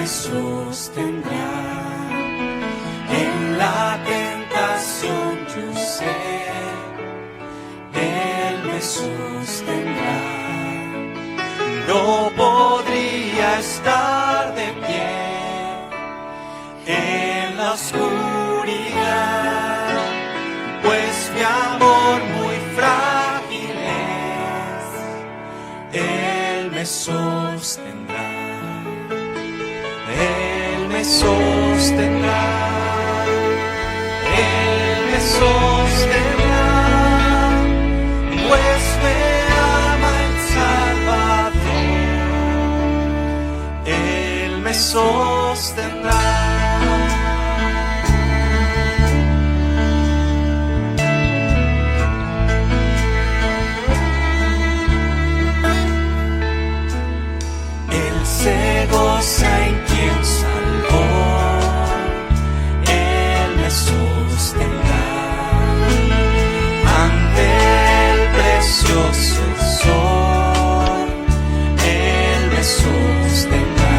sostendrá. En la tentación yo sé, Él me sostendrá. No podría estar de pie en la oscuridad, pues mi amor muy frágil es. Él me sostendrá. Él me sostendrá, Él me sostendrá, pues me ama el Salvador. Él me sostendrá. Él se goza en quien salvó, Él me sostendrá. Ante el precioso sol, Él me sostendrá.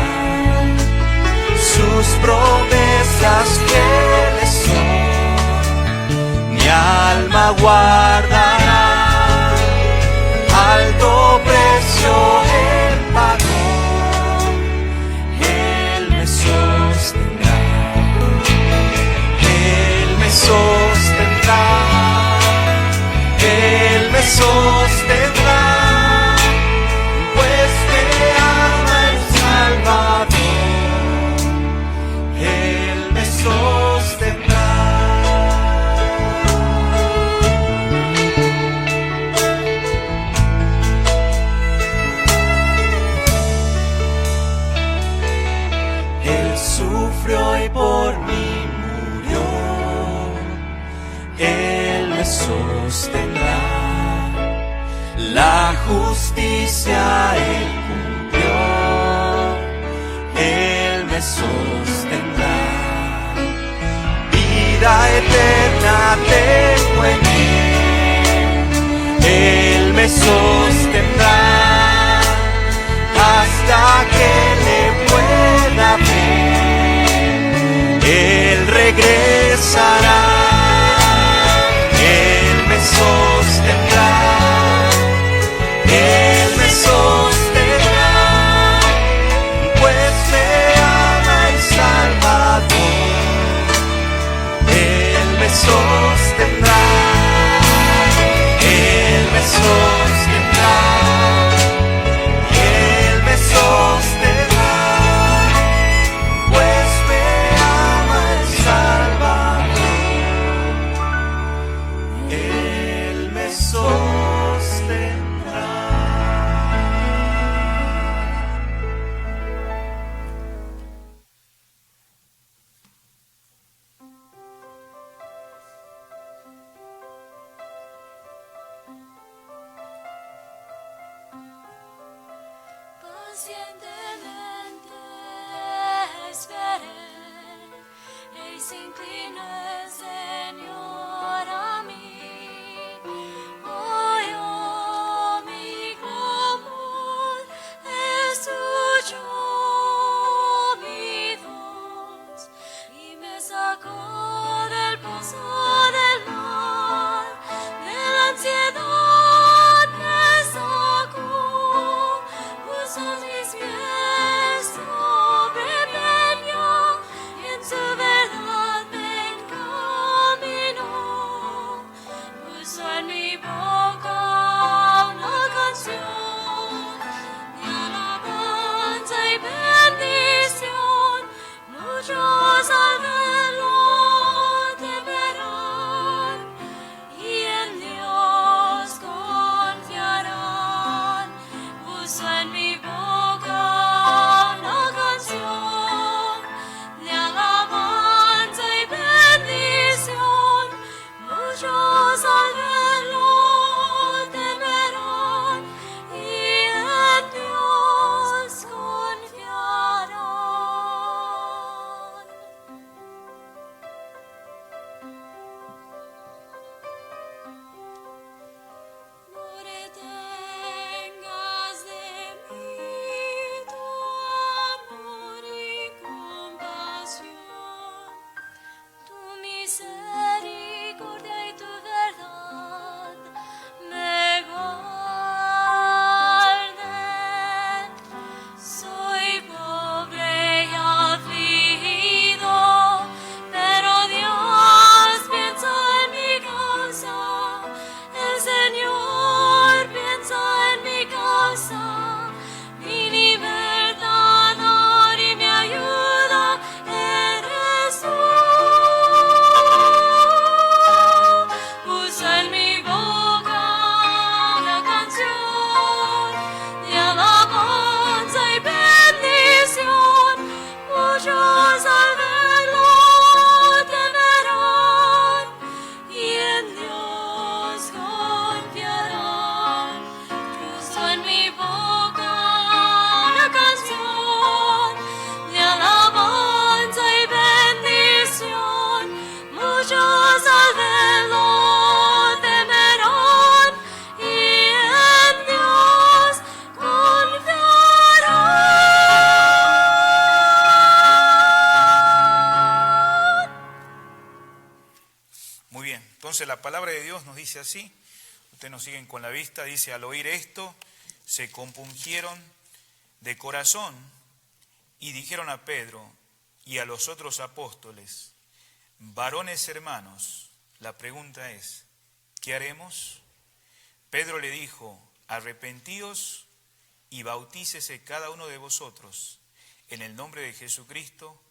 Sus promesas fieles son, mi alma guardará. Alto precio Él pagó, Él me sostendrá. Él me sostendrá. Él me sostendrá, pues me ama el Salvador. Él me sostendrá. Él sufrió y por mí murió. Él me sostendrá. La justicia Él cumplió. Él me sostendrá. Vida eterna tengo en Él. Él me sostendrá hasta que le pueda ver. Él regresará. Él me sostendrá. Él me sostendrá, pues me ama el Salvador. Él me sostendrá. Él me sostendrá. Él me sostendrá, pues me ama el Salvador. Él me sostendrá. Pacientemente esperé, y se inclinó el Señor a mí. Oyó mi clamor, escuchó mi voz, y me sacó del pozo del mal, de la ansiedad me sacó. Puso mis pies sobre peña, y en su verdad me encaminó. Puso en mi boca una canción de alabanza y bendición. Muchos al verlo temerán y en Dios confiarán. Puso en mi boca una canción de alabanza y bendición. Muchos al verlo temerán y en Dios confiarán. No retengas de mí Entonces la palabra de Dios nos dice así, ustedes nos siguen con la vista, dice: al oír esto, se compungieron de corazón y dijeron a Pedro y a los otros apóstoles: varones hermanos, la pregunta es, ¿qué haremos? Pedro le dijo: arrepentíos y bautícese cada uno de vosotros en el nombre de Jesucristo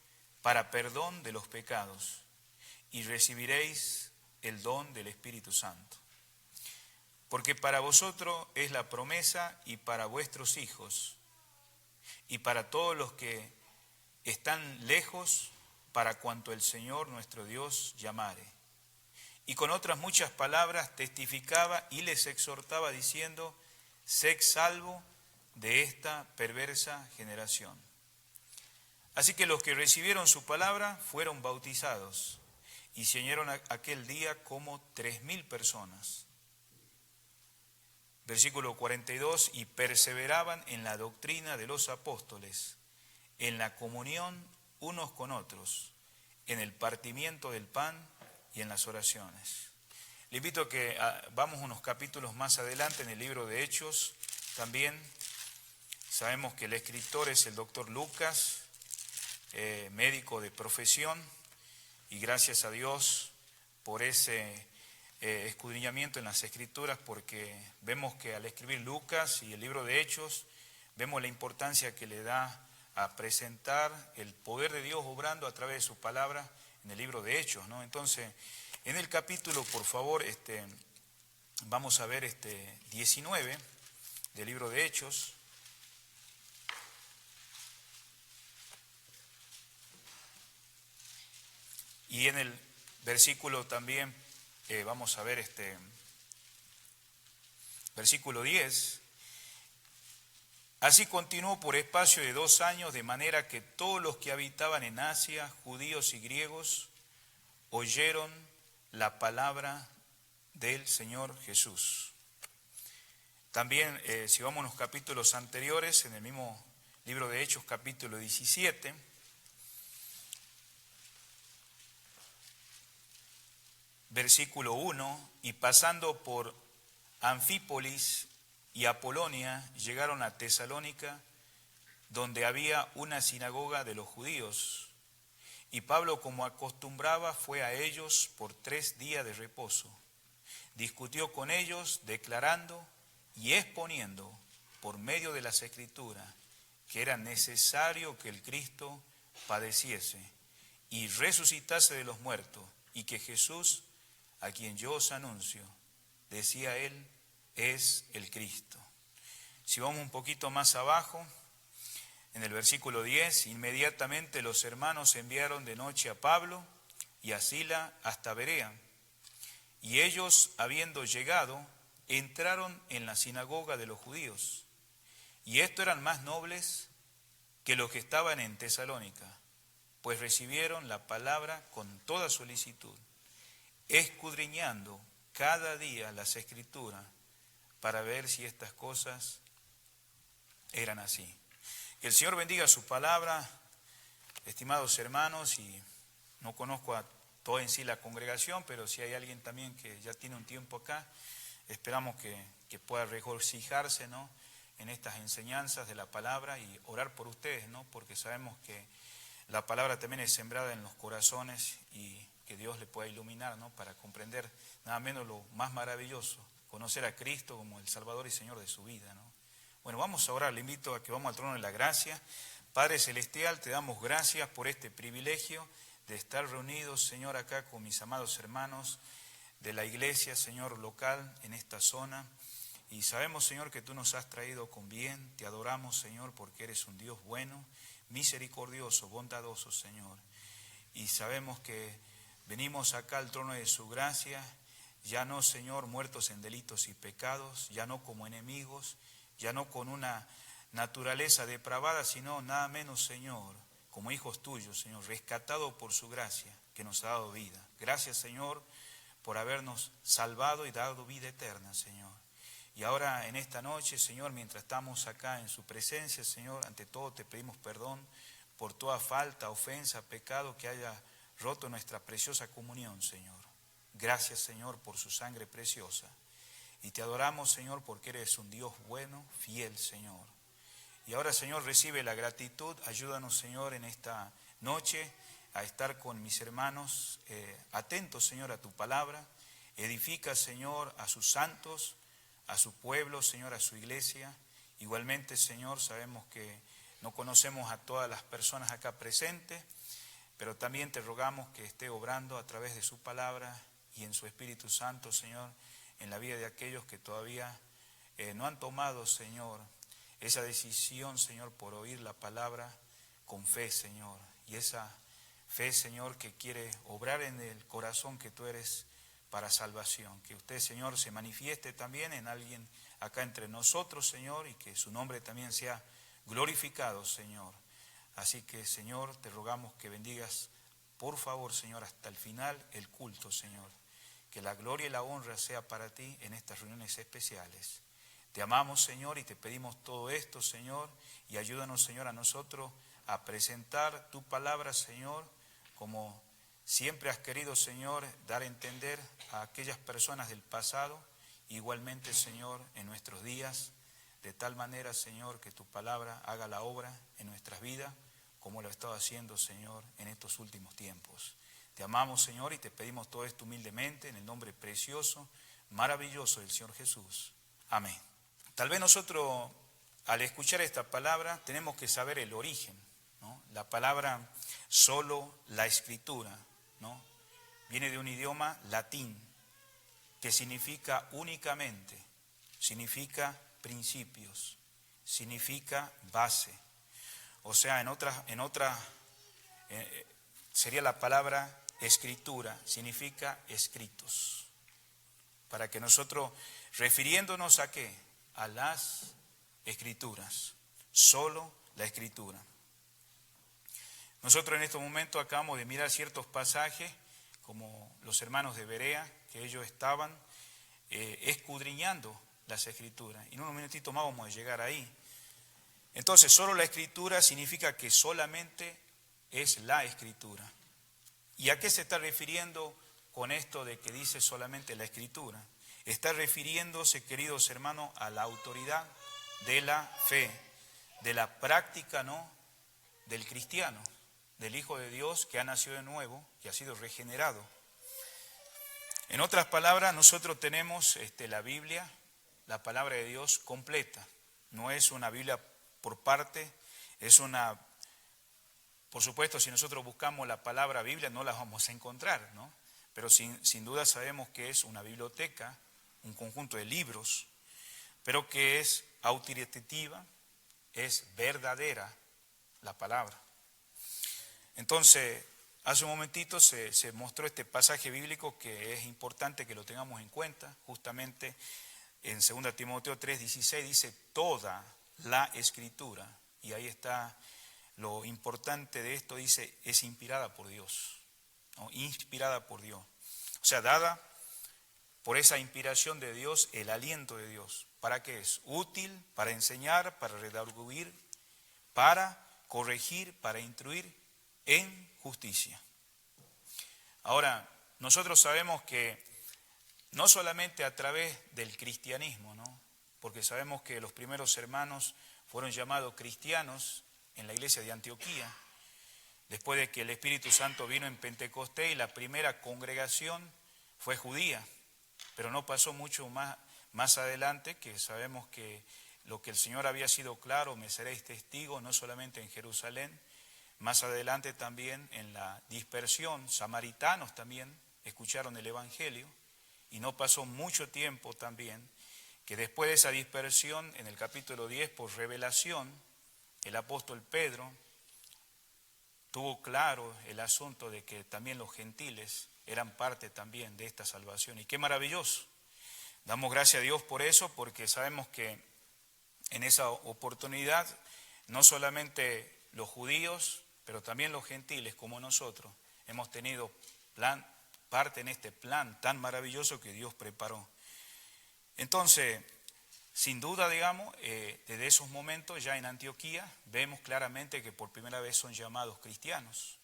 para perdón de los pecados, y recibiréis el don del Espíritu Santo. Porque para vosotros es la promesa, y para vuestros hijos, y para todos los que están lejos, para cuanto el Señor nuestro Dios llamare. Y con otras muchas palabras testificaba y les exhortaba diciendo: sed salvo de esta perversa generación. Así que los que recibieron su palabra fueron bautizados, y se unieron aquel día como 3,000 personas. Versículo 42, y perseveraban en la doctrina de los apóstoles, en la comunión unos con otros, en el partimiento del pan y en las oraciones. Le invito a que vamos unos capítulos más adelante en el libro de Hechos. También sabemos que el escritor es el doctor Lucas, médico de profesión, y gracias a Dios por ese escudriñamiento en las Escrituras, porque vemos que al escribir Lucas y el libro de Hechos, vemos la importancia que le da a presentar el poder de Dios obrando a través de su palabra en el libro de Hechos, ¿no? Entonces, en el capítulo, por favor, vamos a ver 19 del libro de Hechos. Y en el versículo también, vamos a ver versículo 10. Así continuó por espacio de 2 años, de manera que todos los que habitaban en Asia, judíos y griegos, oyeron la palabra del Señor Jesús. También, si vamos a los capítulos anteriores, en el mismo libro de Hechos, capítulo 17, versículo 1, y pasando por Anfípolis y Apolonia, llegaron a Tesalónica, donde había una sinagoga de los judíos. Y Pablo, como acostumbraba, fue a ellos por 3 días de reposo. Discutió con ellos, declarando y exponiendo por medio de las Escrituras que era necesario que el Cristo padeciese y resucitase de los muertos, y que Jesús, a quien yo os anuncio, decía él, es el Cristo. Si vamos un poquito más abajo, en el versículo 10, inmediatamente los hermanos enviaron de noche a Pablo y a Sila hasta Berea. Y ellos, habiendo llegado, entraron en la sinagoga de los judíos. Y estos eran más nobles que los que estaban en Tesalónica, pues recibieron la palabra con toda solicitud, escudriñando cada día las Escrituras para ver si estas cosas eran así. Que el Señor bendiga su palabra, estimados hermanos, y no conozco a toda en sí la congregación, pero si hay alguien también que ya tiene un tiempo acá, esperamos que pueda regocijarse, ¿no?, en estas enseñanzas de la palabra, y orar por ustedes, ¿no?, porque sabemos que la palabra también es sembrada en los corazones, y que Dios le pueda iluminar, ¿no?, para comprender nada menos lo más maravilloso, conocer a Cristo como el Salvador y Señor de su vida, ¿no? Bueno, vamos a orar. Le invito a que vamos al trono de la gracia. Padre Celestial, te damos gracias por este privilegio de estar reunidos, Señor, acá con mis amados hermanos de la iglesia, Señor, local en esta zona. Y sabemos, Señor, que tú nos has traído con bien. Te adoramos, Señor, porque eres un Dios bueno, misericordioso, bondadoso, Señor. Y sabemos que venimos acá al trono de su gracia, ya no, Señor, muertos en delitos y pecados, ya no como enemigos, ya no con una naturaleza depravada, sino nada menos, Señor, como hijos tuyos, Señor, rescatados por su gracia que nos ha dado vida. Gracias, Señor, por habernos salvado y dado vida eterna, Señor. Y ahora en esta noche, Señor, mientras estamos acá en su presencia, Señor, ante todo te pedimos perdón por toda falta, ofensa, pecado que haya roto nuestra preciosa comunión, Señor. Gracias, Señor, por su sangre preciosa. Y te adoramos, Señor, porque eres un Dios bueno, fiel, Señor. Y ahora, Señor, recibe la gratitud. Ayúdanos, Señor, en esta noche a estar con mis hermanos atentos, Señor, a tu palabra. Edifica, Señor, a sus santos, a su pueblo, Señor, a su iglesia. Igualmente, Señor, sabemos que no conocemos a todas las personas acá presentes, pero también te rogamos que esté obrando a través de su palabra y en su Espíritu Santo, Señor, en la vida de aquellos que todavía no han tomado, Señor, esa decisión, Señor, por oír la palabra con fe, Señor. Y esa fe, Señor, que quiere obrar en el corazón que tú eres para salvación. Que usted, Señor, se manifieste también en alguien acá entre nosotros, Señor, y que su nombre también sea glorificado, Señor. Así que, Señor, te rogamos que bendigas, por favor, Señor, hasta el final el culto, Señor. Que la gloria y la honra sea para ti en estas reuniones especiales. Te amamos, Señor, y te pedimos todo esto, Señor, y ayúdanos, Señor, a nosotros a presentar tu palabra, Señor, como siempre has querido, Señor, dar a entender a aquellas personas del pasado, igualmente, Señor, en nuestros días, de tal manera, Señor, que tu palabra haga la obra en nuestras vidas, como lo ha estado haciendo, Señor, en estos últimos tiempos. Te amamos, Señor, y te pedimos todo esto humildemente en el nombre precioso, maravilloso del Señor Jesús. Amén. Tal vez nosotros, al escuchar esta palabra, tenemos que saber el origen, ¿no? La palabra solo la escritura, ¿no? Viene de un idioma latín que significa únicamente, significa principios, significa base. O sea, sería la palabra escritura, significa escritos. Para que nosotros, refiriéndonos a qué, a las escrituras, solo la escritura. Nosotros en estos momentos acabamos de mirar ciertos pasajes, como los hermanos de Berea, que ellos estaban escudriñando las escrituras. Y en unos minutitos más vamos a llegar ahí. Entonces, solo la escritura significa que solamente es la escritura. ¿Y a qué se está refiriendo con esto de que dice solamente la escritura? Está refiriéndose, queridos hermanos, a la autoridad de la fe, de la práctica, ¿no?, del cristiano, del Hijo de Dios que ha nacido de nuevo, que ha sido regenerado. En otras palabras, nosotros tenemos la Biblia, la palabra de Dios completa. No es una Biblia por parte, es una... Por supuesto, si nosotros buscamos la palabra Biblia, no la vamos a encontrar, ¿no? Pero sin duda sabemos que es una biblioteca, un conjunto de libros, pero que es autoritativa, es verdadera la palabra. Entonces, hace un momentito se mostró este pasaje bíblico que es importante que lo tengamos en cuenta. Justamente en 2 Timoteo 3:16 dice toda la escritura, y ahí está lo importante de esto, dice es inspirada por Dios, ¿no? Inspirada por Dios, o sea, dada por esa inspiración de Dios, el aliento de Dios. ¿Para qué es? Útil para enseñar, para redarguir, para corregir, para instruir en justicia. Ahora, nosotros sabemos que no solamente a través del cristianismo, ¿no?, porque sabemos que los primeros hermanos fueron llamados cristianos en la iglesia de Antioquía, después de que el Espíritu Santo vino en Pentecostés y la primera congregación fue judía, pero no pasó mucho más adelante, que sabemos que lo que el Señor había sido claro, me seréis testigos, no solamente en Jerusalén, más adelante también en la dispersión, samaritanos también escucharon el Evangelio, y no pasó mucho tiempo también, que después de esa dispersión, en el capítulo 10, por revelación, el apóstol Pedro tuvo claro el asunto de que también los gentiles eran parte también de esta salvación. Y qué maravilloso. Damos gracias a Dios por eso, porque sabemos que en esa oportunidad no solamente los judíos, pero también los gentiles como nosotros hemos tenido parte en este plan tan maravilloso que Dios preparó. Entonces, sin duda, digamos, desde esos momentos ya en Antioquía vemos claramente que por primera vez son llamados cristianos.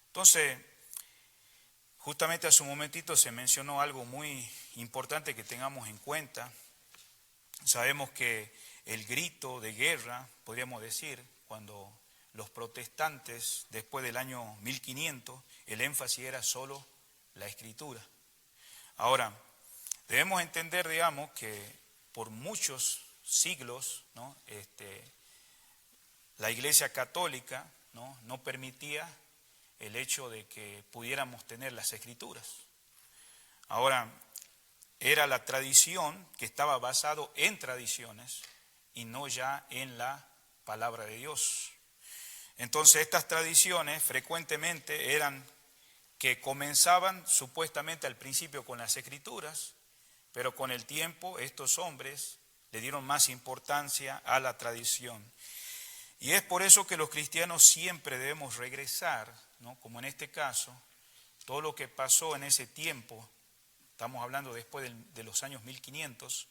Entonces, Justamente hace un momentito se mencionó algo muy importante que tengamos en cuenta. Sabemos que el grito de guerra, podríamos decir, cuando los protestantes, después del año 1500, el énfasis era solo la Escritura. Ahora, debemos entender, digamos, que por muchos siglos, ¿no? La Iglesia Católica no permitía el hecho de que pudiéramos tener las Escrituras. Ahora, era la tradición que estaba basado en tradiciones y no ya en la palabra de Dios. Entonces, estas tradiciones frecuentemente eran que comenzaban supuestamente al principio con las Escrituras, pero con el tiempo estos hombres le dieron más importancia a la tradición. Y es por eso que los cristianos siempre debemos regresar, ¿no? Como en este caso, todo lo que pasó en ese tiempo, estamos hablando después de los años 1500,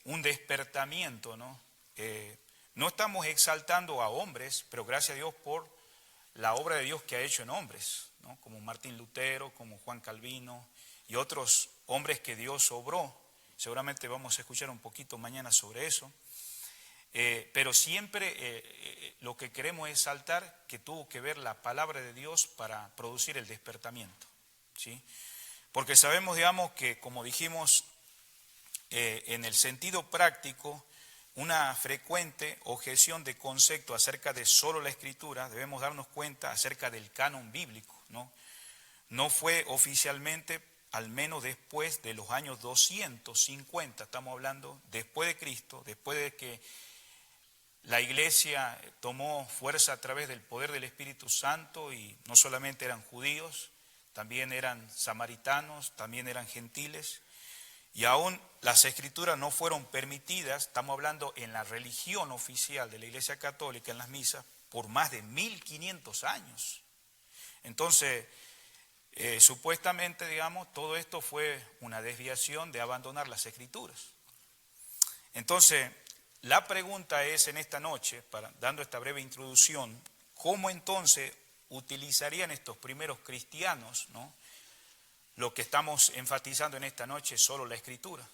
un despertamiento, ¿no? No estamos exaltando a hombres, pero gracias a Dios por la obra de Dios que ha hecho en hombres, ¿no? Como Martín Lutero, como Juan Calvino y otros hombres que Dios obró. Seguramente vamos a escuchar un poquito mañana sobre eso. Pero siempre lo que queremos es exaltar que tuvo que ver la palabra de Dios para producir el despertamiento, ¿sí? Porque sabemos, digamos, que como dijimos, en el sentido práctico, una frecuente objeción de concepto acerca de solo la Escritura, debemos darnos cuenta acerca del canon bíblico, ¿no? No fue oficialmente, al menos después de los años 250, estamos hablando después de Cristo, después de que la Iglesia tomó fuerza a través del poder del Espíritu Santo, y no solamente eran judíos, también eran samaritanos, también eran gentiles, y aún las Escrituras no fueron permitidas, estamos hablando en la religión oficial de la Iglesia Católica, en las misas, por más de 1500 años. Entonces, supuestamente, digamos, todo esto fue una desviación de abandonar las Escrituras. Entonces, la pregunta es en esta noche, dando esta breve introducción, ¿cómo entonces utilizarían estos primeros cristianos, ¿no?, lo que estamos enfatizando en esta noche, solo la Escritura?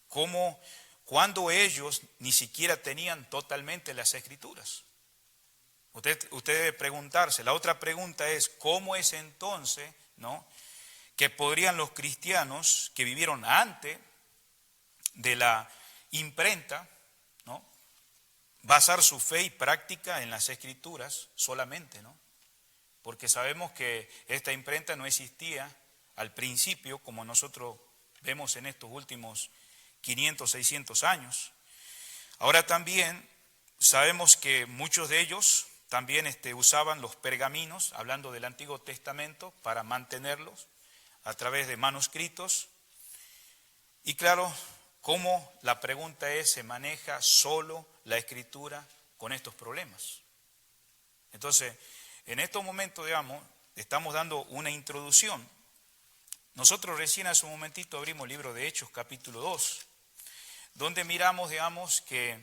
¿Cómo, cuando ellos ni siquiera tenían totalmente las Escrituras? Usted debe preguntarse. La otra pregunta es, ¿cómo es entonces, ¿no?, que podrían los cristianos que vivieron antes de la imprenta, ¿no?, basar su fe y práctica en las Escrituras solamente, ¿no? Porque sabemos que esta imprenta no existía al principio, como nosotros vemos en estos últimos 500, 600 años. Ahora también sabemos que muchos de ellos también usaban los pergaminos, hablando del Antiguo Testamento, para mantenerlos a través de manuscritos. Y claro, ¿cómo, la pregunta es, se maneja solo la Escritura con estos problemas? Entonces, en estos momentos, digamos, estamos dando una introducción. Nosotros recién hace un momentito abrimos el libro de Hechos, capítulo 2, donde miramos, digamos, que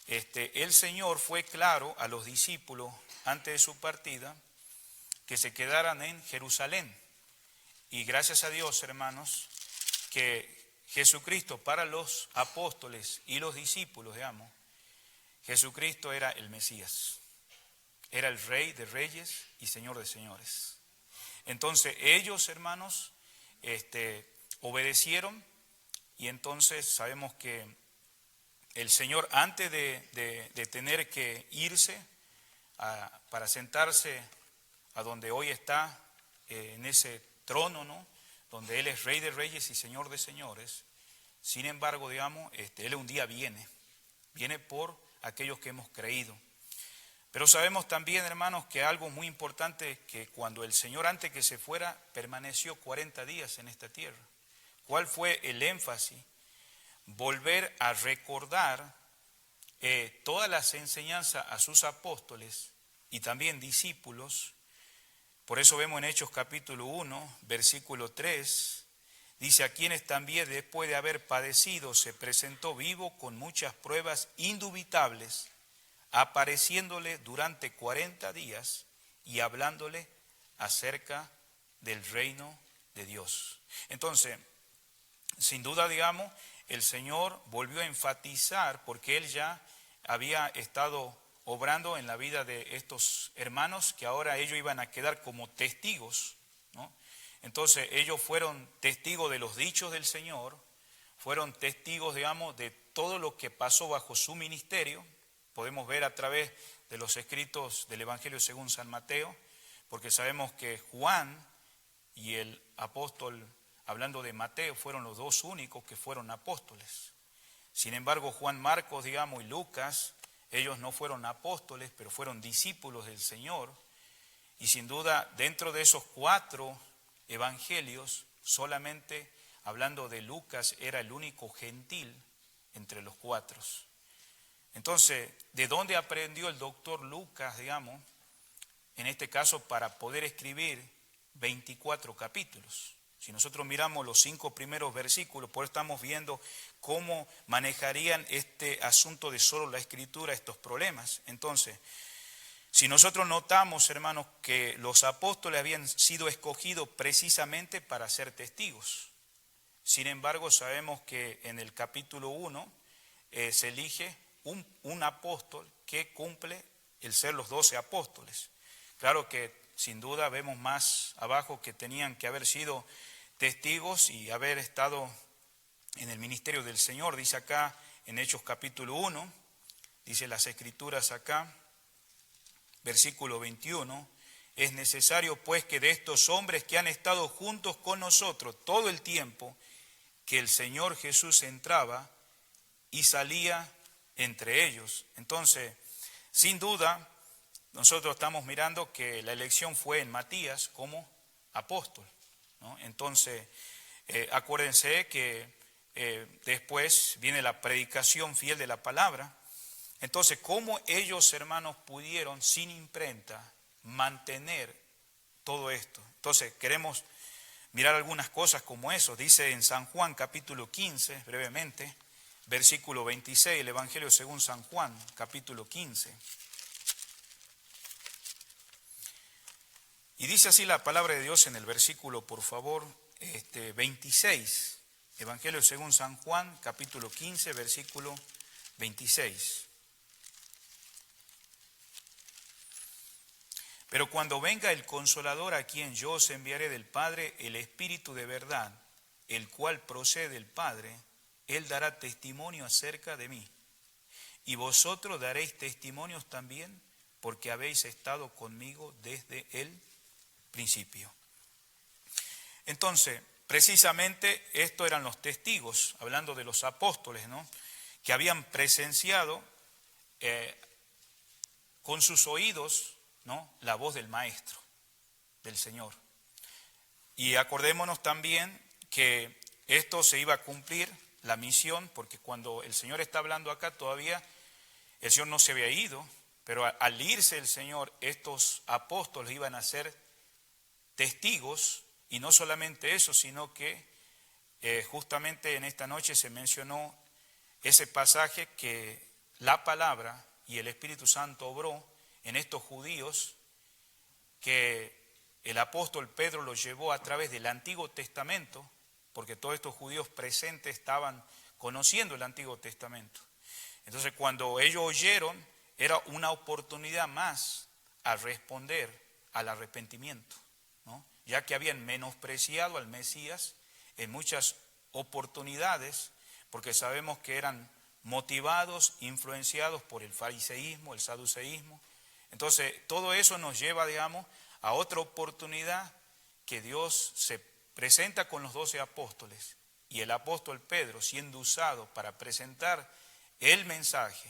el Señor fue claro a los discípulos antes de su partida que se quedaran en Jerusalén. Y gracias a Dios, hermanos, que Jesucristo para los apóstoles y los discípulos, digamos, Jesucristo era el Mesías, era el Rey de Reyes y Señor de Señores. Entonces ellos, hermanos, obedecieron, y entonces sabemos que el Señor, antes de tener que irse para sentarse a donde hoy está, en ese trono, ¿no?, donde Él es Rey de Reyes y Señor de Señores, sin embargo, digamos, Él un día viene por aquellos que hemos creído. Pero sabemos también, hermanos, que algo muy importante es que cuando el Señor, antes que se fuera, permaneció 40 días en esta tierra. ¿Cuál fue el énfasis? Volver a recordar todas las enseñanzas a sus apóstoles y también discípulos. Por eso vemos en Hechos capítulo 1, versículo 3, dice: a quienes también después de haber padecido se presentó vivo con muchas pruebas indubitables, apareciéndole durante 40 días y hablándole acerca del reino de Dios. Entonces, sin duda, digamos, el Señor volvió a enfatizar, porque Él ya había estado obrando en la vida de estos hermanos, que ahora ellos iban a quedar como testigos, ¿no? Entonces, ellos fueron testigos de los dichos del Señor, fueron testigos, digamos, de todo lo que pasó bajo su ministerio. Podemos ver a través de los escritos del Evangelio según San Mateo, porque sabemos que Juan y el apóstol, hablando de Mateo, fueron los dos únicos que fueron apóstoles. Sin embargo, Juan, Marcos, digamos, y Lucas, ellos no fueron apóstoles, pero fueron discípulos del Señor. Y sin duda, dentro de esos 4 evangelios, solamente hablando de Lucas, era el único gentil entre los 4. Entonces, ¿de dónde aprendió el doctor Lucas, digamos, en este caso, para poder escribir 24 capítulos? Si nosotros miramos los 5 primeros versículos, pues estamos viendo cómo manejarían este asunto de solo la escritura, estos problemas. Entonces, si nosotros notamos, hermanos, que los apóstoles habían sido escogidos precisamente para ser testigos. Sin embargo, sabemos que en el capítulo 1 se elige un apóstol que cumple el ser los 12 apóstoles. Claro que sin duda vemos más abajo que tenían que haber sido testigos y haber estado en el ministerio del Señor. Dice acá en Hechos capítulo 1, dice las Escrituras acá, versículo 21, es necesario pues que de estos hombres que han estado juntos con nosotros todo el tiempo que el Señor Jesús entraba y salía entre ellos. Entonces, sin duda, nosotros estamos mirando que la elección fue en Matías como apóstol, ¿no? Entonces, acuérdense que después viene la predicación fiel de la palabra. Entonces, ¿cómo ellos, hermanos, pudieron sin imprenta mantener todo esto? Entonces, queremos mirar algunas cosas como eso. Dice en San Juan capítulo 15, brevemente, versículo 26, el Evangelio según San Juan, capítulo 15. Y dice así la palabra de Dios en el versículo, por favor, 26. Evangelio según San Juan, capítulo 15, versículo 26. Pero cuando venga el Consolador, a quien yo os enviaré del Padre, el Espíritu de verdad, el cual procede del Padre, Él dará testimonio acerca de mí. Y vosotros daréis testimonios también, porque habéis estado conmigo desde el principio. Entonces, precisamente estos eran los testigos, hablando de los apóstoles, ¿no?, que habían presenciado con sus oídos, ¿no?, la voz del Maestro, del Señor. Y acordémonos también que esto se iba a cumplir, la misión, porque cuando el Señor está hablando acá todavía el Señor no se había ido, pero al irse el Señor, estos apóstoles iban a ser testigos, y no solamente eso, sino que justamente en esta noche se mencionó ese pasaje que la palabra y el Espíritu Santo obró en estos judíos, que el apóstol Pedro los llevó a través del Antiguo Testamento, porque todos estos judíos presentes estaban conociendo el Antiguo Testamento. Entonces, cuando ellos oyeron, era una oportunidad más a responder al arrepentimiento, ¿no?, ya que habían menospreciado al Mesías en muchas oportunidades, porque sabemos que eran motivados, influenciados por el fariseísmo, el saduceísmo. Entonces, todo eso nos lleva, digamos, a otra oportunidad que Dios se presenta con los 12 apóstoles, y el apóstol Pedro siendo usado para presentar el mensaje,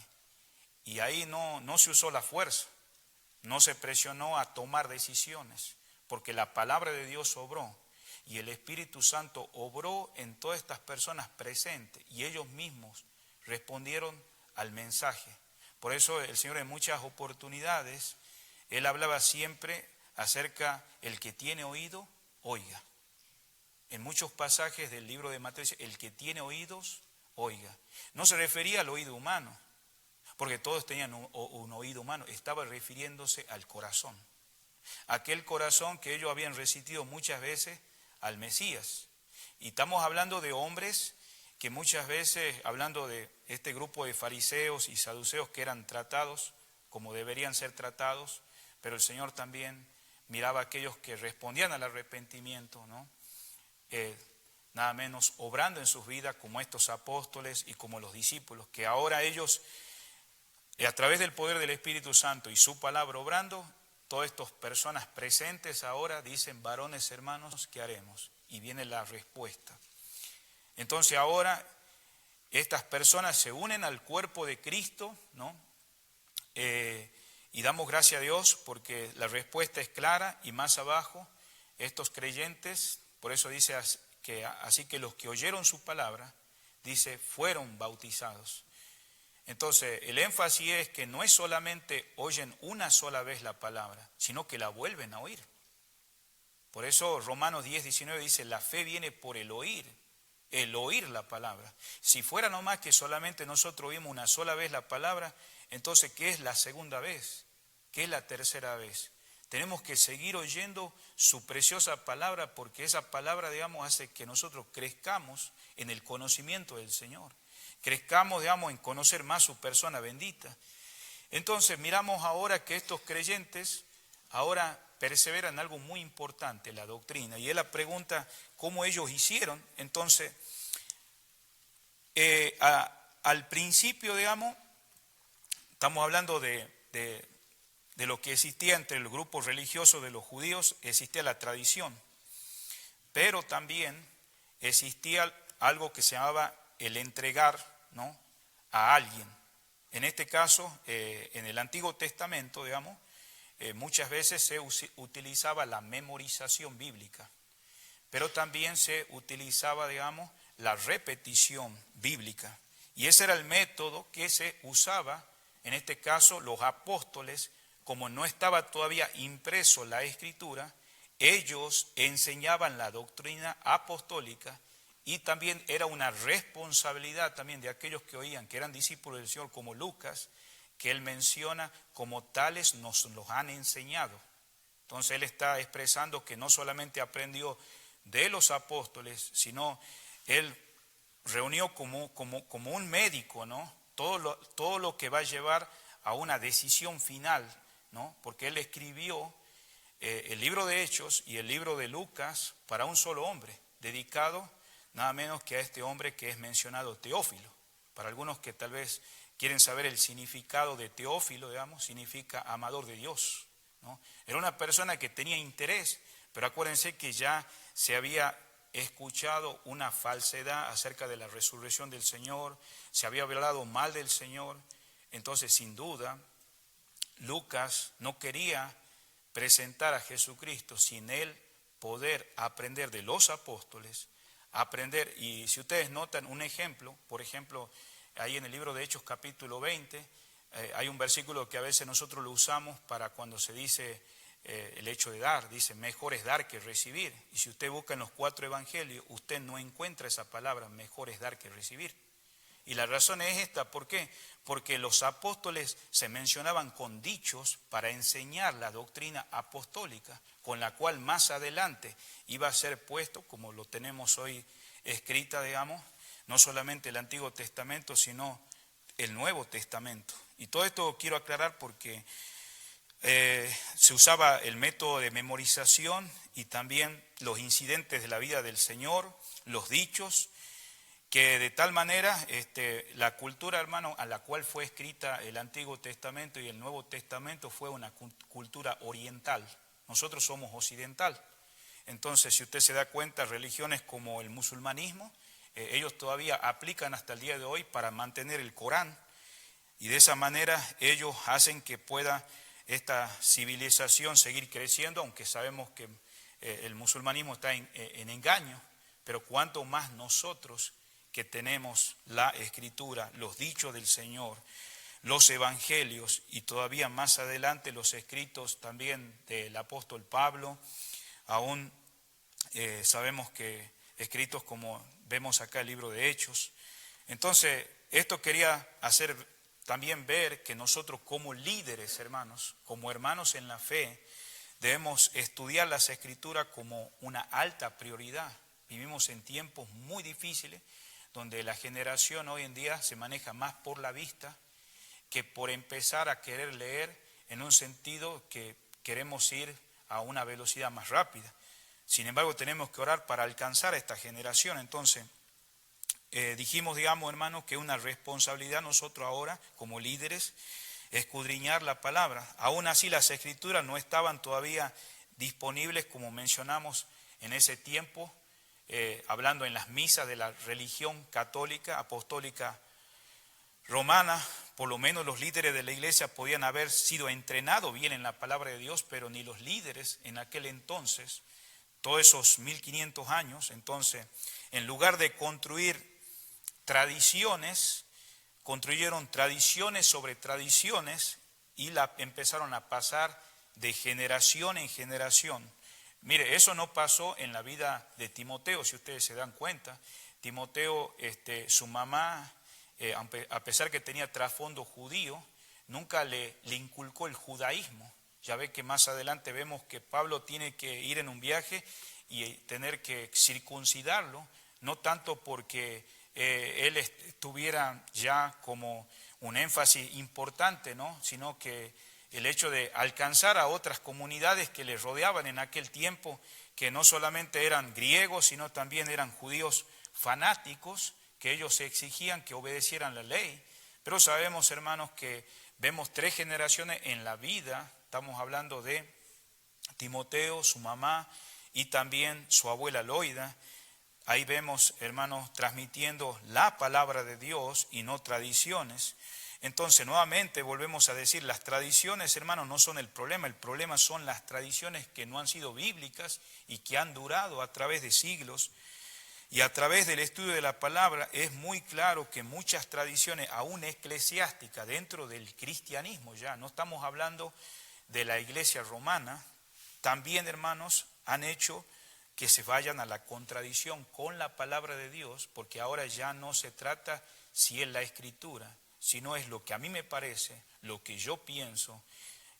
y ahí no se usó la fuerza, no se presionó a tomar decisiones, porque la palabra de Dios obró, y el Espíritu Santo obró en todas estas personas presentes, y ellos mismos respondieron al mensaje. Por eso el Señor en muchas oportunidades, Él hablaba siempre acerca el que tiene oído, oiga. En muchos pasajes del libro de Mateo dice, el que tiene oídos, oiga. No se refería al oído humano, porque todos tenían un oído humano, estaba refiriéndose al corazón. aquel corazón que ellos habían resistido muchas veces al Mesías. Y estamos hablando de hombres que muchas veces, hablando de este grupo de fariseos y saduceos que eran tratados como deberían ser tratados, pero el Señor también miraba a aquellos que respondían al arrepentimiento, ¿no? Nada menos obrando en sus vidas como estos apóstoles y como los discípulos, que ahora ellos, a través del poder del Espíritu Santo y su palabra obrando, todas estas personas presentes ahora dicen: varones hermanos, ¿qué haremos? Y viene la respuesta. Entonces ahora estas personas se unen al cuerpo de Cristo, ¿no? Y damos gracias a Dios porque la respuesta es clara. Y más abajo, estos creyentes, por eso dice que así que los que oyeron su palabra, dice, fueron bautizados. Entonces el énfasis es que no es solamente oyen una sola vez la palabra, sino que la vuelven a oír. Por eso Romanos 10:19 dice: la fe viene por el oír la palabra. Si fuera nomás que solamente nosotros oímos una sola vez la palabra, entonces ¿qué es la segunda vez? ¿Qué es la tercera vez? Tenemos que seguir oyendo su preciosa palabra, porque esa palabra, digamos, hace que nosotros crezcamos en el conocimiento del Señor. Crezcamos, digamos, en conocer más su persona bendita. Entonces miramos ahora que estos creyentes ahora perseveran en algo muy importante, la doctrina. Y él la pregunta cómo ellos hicieron. Entonces, al principio, digamos, estamos hablando de lo que existía entre el grupo religioso de los judíos, existía la tradición. Pero también existía algo que se llamaba el entregar, ¿no?, a alguien. En este caso, en el Antiguo Testamento, digamos, muchas veces se utilizaba la memorización bíblica, pero también se utilizaba, digamos, la repetición bíblica. Y ese era el método que se usaba, en este caso, los apóstoles. Como no estaba todavía impreso la Escritura, ellos enseñaban la doctrina apostólica, y también era una responsabilidad también de aquellos que oían, que eran discípulos del Señor, como Lucas, que él menciona como tales nos los han enseñado. Entonces él está expresando que no solamente aprendió de los apóstoles, sino él reunió como un médico, ¿no?, todo lo que va a llevar a una decisión final, ¿no? Porque él escribió el libro de Hechos y el libro de Lucas para un solo hombre, dedicado nada menos que a este hombre que es mencionado, Teófilo. Para algunos que tal vez quieren saber el significado de Teófilo, digamos, significa amador de Dios, ¿no? Era una persona que tenía interés, pero acuérdense que ya se había escuchado una falsedad acerca de la resurrección del Señor, se había hablado mal del Señor. Entonces, sin duda, Lucas no quería presentar a Jesucristo sin él poder aprender de los apóstoles, aprender. Y si ustedes notan un ejemplo, por ejemplo, ahí en el libro de Hechos capítulo 20, hay un versículo que a veces nosotros lo usamos para cuando se dice el hecho de dar, dice: mejor es dar que recibir. Y si usted busca en los 4 evangelios, usted no encuentra esa palabra, mejor es dar que recibir. Y la razón es esta, ¿por qué? Porque los apóstoles se mencionaban con dichos para enseñar la doctrina apostólica, con la cual más adelante iba a ser puesto, como lo tenemos hoy escrita, digamos, no solamente el Antiguo Testamento, sino el Nuevo Testamento. Y todo esto quiero aclarar porque se usaba el método de memorización y también los incidentes de la vida del Señor, los dichos, que de tal manera la cultura, hermano, a la cual fue escrita el Antiguo Testamento y el Nuevo Testamento fue una cultura oriental. Nosotros somos occidental. Entonces, si usted se da cuenta, religiones como el musulmanismo, ellos todavía aplican hasta el día de hoy para mantener el Corán, y de esa manera ellos hacen que pueda esta civilización seguir creciendo, aunque sabemos que el musulmanismo está en engaño, pero cuanto más nosotros que tenemos la Escritura, los dichos del Señor, los evangelios y todavía más adelante los escritos también del apóstol Pablo, aún sabemos que escritos como vemos acá el libro de Hechos. Entonces, esto quería hacer también ver que nosotros como líderes, hermanos, como hermanos en la fe, debemos estudiar las Escrituras como una alta prioridad. Vivimos en tiempos muy difíciles, donde la generación hoy en día se maneja más por la vista que por empezar a querer leer en un sentido que queremos ir a una velocidad más rápida. Sin embargo, tenemos que orar para alcanzar a esta generación. Entonces, dijimos, digamos, hermanos, que es una responsabilidad nosotros ahora, como líderes, escudriñar la palabra. Aún así, las Escrituras no estaban todavía disponibles, como mencionamos en ese tiempo, hablando en las misas de la religión católica, apostólica romana. Por lo menos los líderes de la iglesia podían haber sido entrenados bien en la palabra de Dios, pero ni los líderes en aquel entonces, todos esos 1500 años. Entonces, en lugar de construir tradiciones, construyeron tradiciones sobre tradiciones y la empezaron a pasar de generación en generación. Mire, eso no pasó en la vida de Timoteo, si ustedes se dan cuenta. Timoteo, su mamá, a pesar que tenía trasfondo judío, nunca le inculcó el judaísmo. Ya ve que más adelante vemos que Pablo tiene que ir en un viaje y tener que circuncidarlo, no tanto porque él tuviera ya como un énfasis importante, ¿no? Sino que el hecho de alcanzar a otras comunidades que le rodeaban en aquel tiempo, que no solamente eran griegos, sino también eran judíos fanáticos, que ellos exigían que obedecieran la ley. Pero sabemos, hermanos, que vemos 3 generaciones en la vida. Estamos hablando de Timoteo, su mamá y también su abuela Loida. Ahí vemos, hermanos, transmitiendo la palabra de Dios y no tradiciones. Entonces, nuevamente volvemos a decir, las tradiciones, hermanos, no son el problema son las tradiciones que no han sido bíblicas y que han durado a través de siglos. Y a través del estudio de la palabra es muy claro que muchas tradiciones, aún eclesiásticas, dentro del cristianismo ya, no estamos hablando de la iglesia romana, también, hermanos, han hecho que se vayan a la contradicción con la palabra de Dios, porque ahora ya no se trata si es la Escritura, sino es lo que a mí me parece, lo que yo pienso,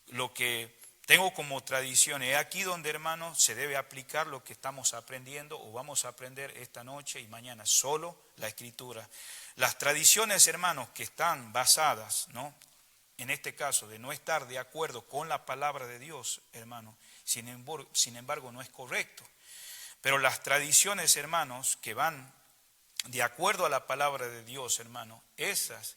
lo que tengo como tradición. Es aquí donde, hermanos, se debe aplicar lo que estamos aprendiendo o vamos a aprender esta noche y mañana, solo la Escritura. Las tradiciones, hermanos, que están basadas, ¿no?, en este caso, de no estar de acuerdo con la palabra de Dios, hermano, sin embargo, no es correcto. Pero las tradiciones, hermanos, que van de acuerdo a la palabra de Dios, hermano, esas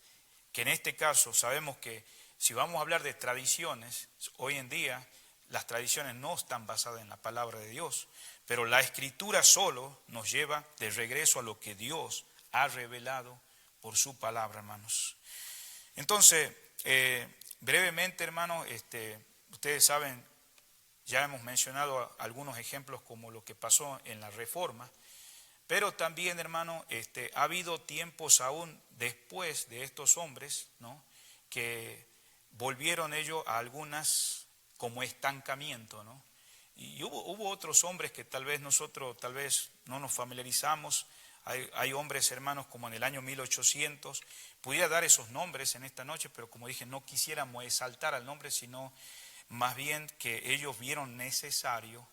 que en este caso sabemos que si vamos a hablar de tradiciones, hoy en día las tradiciones no están basadas en la palabra de Dios, pero la Escritura solo nos lleva de regreso a lo que Dios ha revelado por su palabra, hermanos. Entonces, brevemente, hermanos, ustedes saben, ya hemos mencionado algunos ejemplos como lo que pasó en la Reforma, pero también, hermano, ha habido tiempos aún después de estos hombres, ¿no?, que volvieron ellos a algunas como estancamiento, ¿no? Y hubo otros hombres que tal vez nosotros no nos familiarizamos. Hay hombres, hermanos, como en el año 1800. Pudiera dar esos nombres en esta noche, pero como dije, no quisiéramos exaltar al nombre, sino más bien que ellos vieron necesario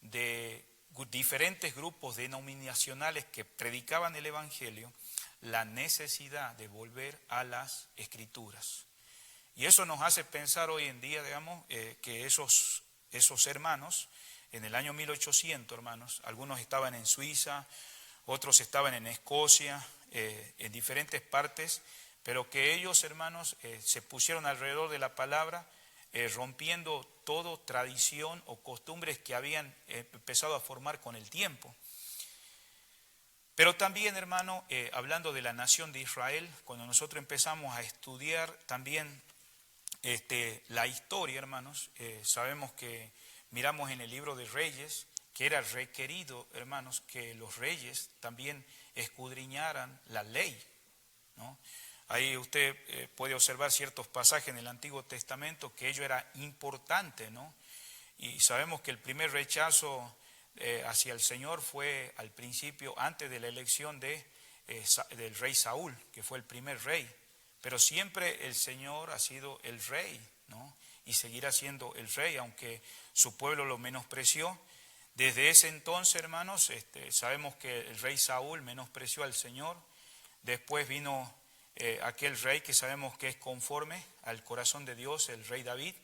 de diferentes grupos denominacionales que predicaban el Evangelio, la necesidad de volver a las Escrituras. Y eso nos hace pensar hoy en día, digamos, que esos hermanos, en el año 1800, hermanos, algunos estaban en Suiza, otros estaban en Escocia, en diferentes partes, pero que ellos, hermanos, se pusieron alrededor de la palabra, rompiendo toda tradición o costumbres que habían empezado a formar con el tiempo. Pero también, hermano, hablando de la nación de Israel, cuando nosotros empezamos a estudiar también la historia, hermanos, sabemos que miramos en el libro de Reyes que era requerido, hermanos, que los reyes también escudriñaran la ley, ¿no? Ahí usted puede observar ciertos pasajes en el Antiguo Testamento que ello era importante, ¿no? Y sabemos que el primer rechazo hacia el Señor fue al principio, antes de la elección del rey Saúl, que fue el primer rey. Pero siempre el Señor ha sido el rey, ¿no? y seguirá siendo el rey, aunque su pueblo lo menospreció. Desde ese entonces, hermanos, sabemos que el rey Saúl menospreció al Señor. Después vino aquel rey que sabemos que es conforme al corazón de Dios, el rey David.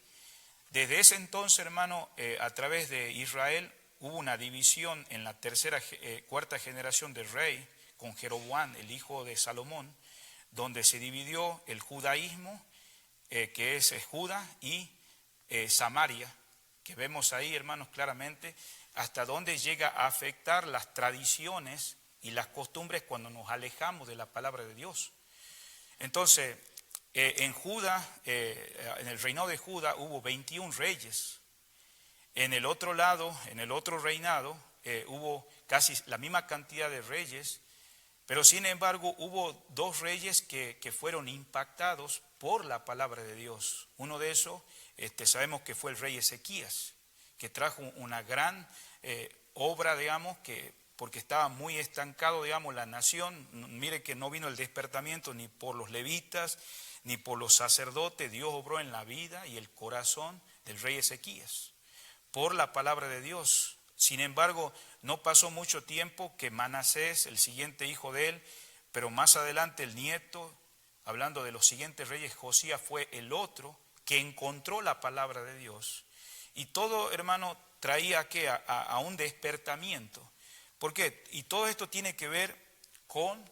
Desde ese entonces, hermano, a través de Israel hubo una división en la cuarta generación del rey, con Jeroboam, el hijo de Salomón, donde se dividió el judaísmo, que es Judá, y Samaria, que vemos ahí, hermanos, claramente, hasta dónde llega a afectar las tradiciones y las costumbres cuando nos alejamos de la palabra de Dios. Entonces, en Judá, en el reinado de Judá hubo 21 reyes. En el otro lado, en el otro reinado, hubo casi la misma cantidad de reyes, pero sin embargo hubo 2 reyes que fueron impactados por la palabra de Dios. Uno de esos, sabemos que fue el rey Ezequías, que trajo una gran obra, digamos, porque estaba muy estancado, digamos, la nación. Mire que no vino el despertamiento ni por los levitas, ni por los sacerdotes. Dios obró en la vida y el corazón del rey Ezequías, por la palabra de Dios. Sin embargo, no pasó mucho tiempo que Manasés, el siguiente hijo de él, pero más adelante el nieto, hablando de los siguientes reyes, Josías fue el otro que encontró la palabra de Dios. Y todo, hermano, traía a un despertamiento. ¿Por qué? Y todo esto tiene que ver con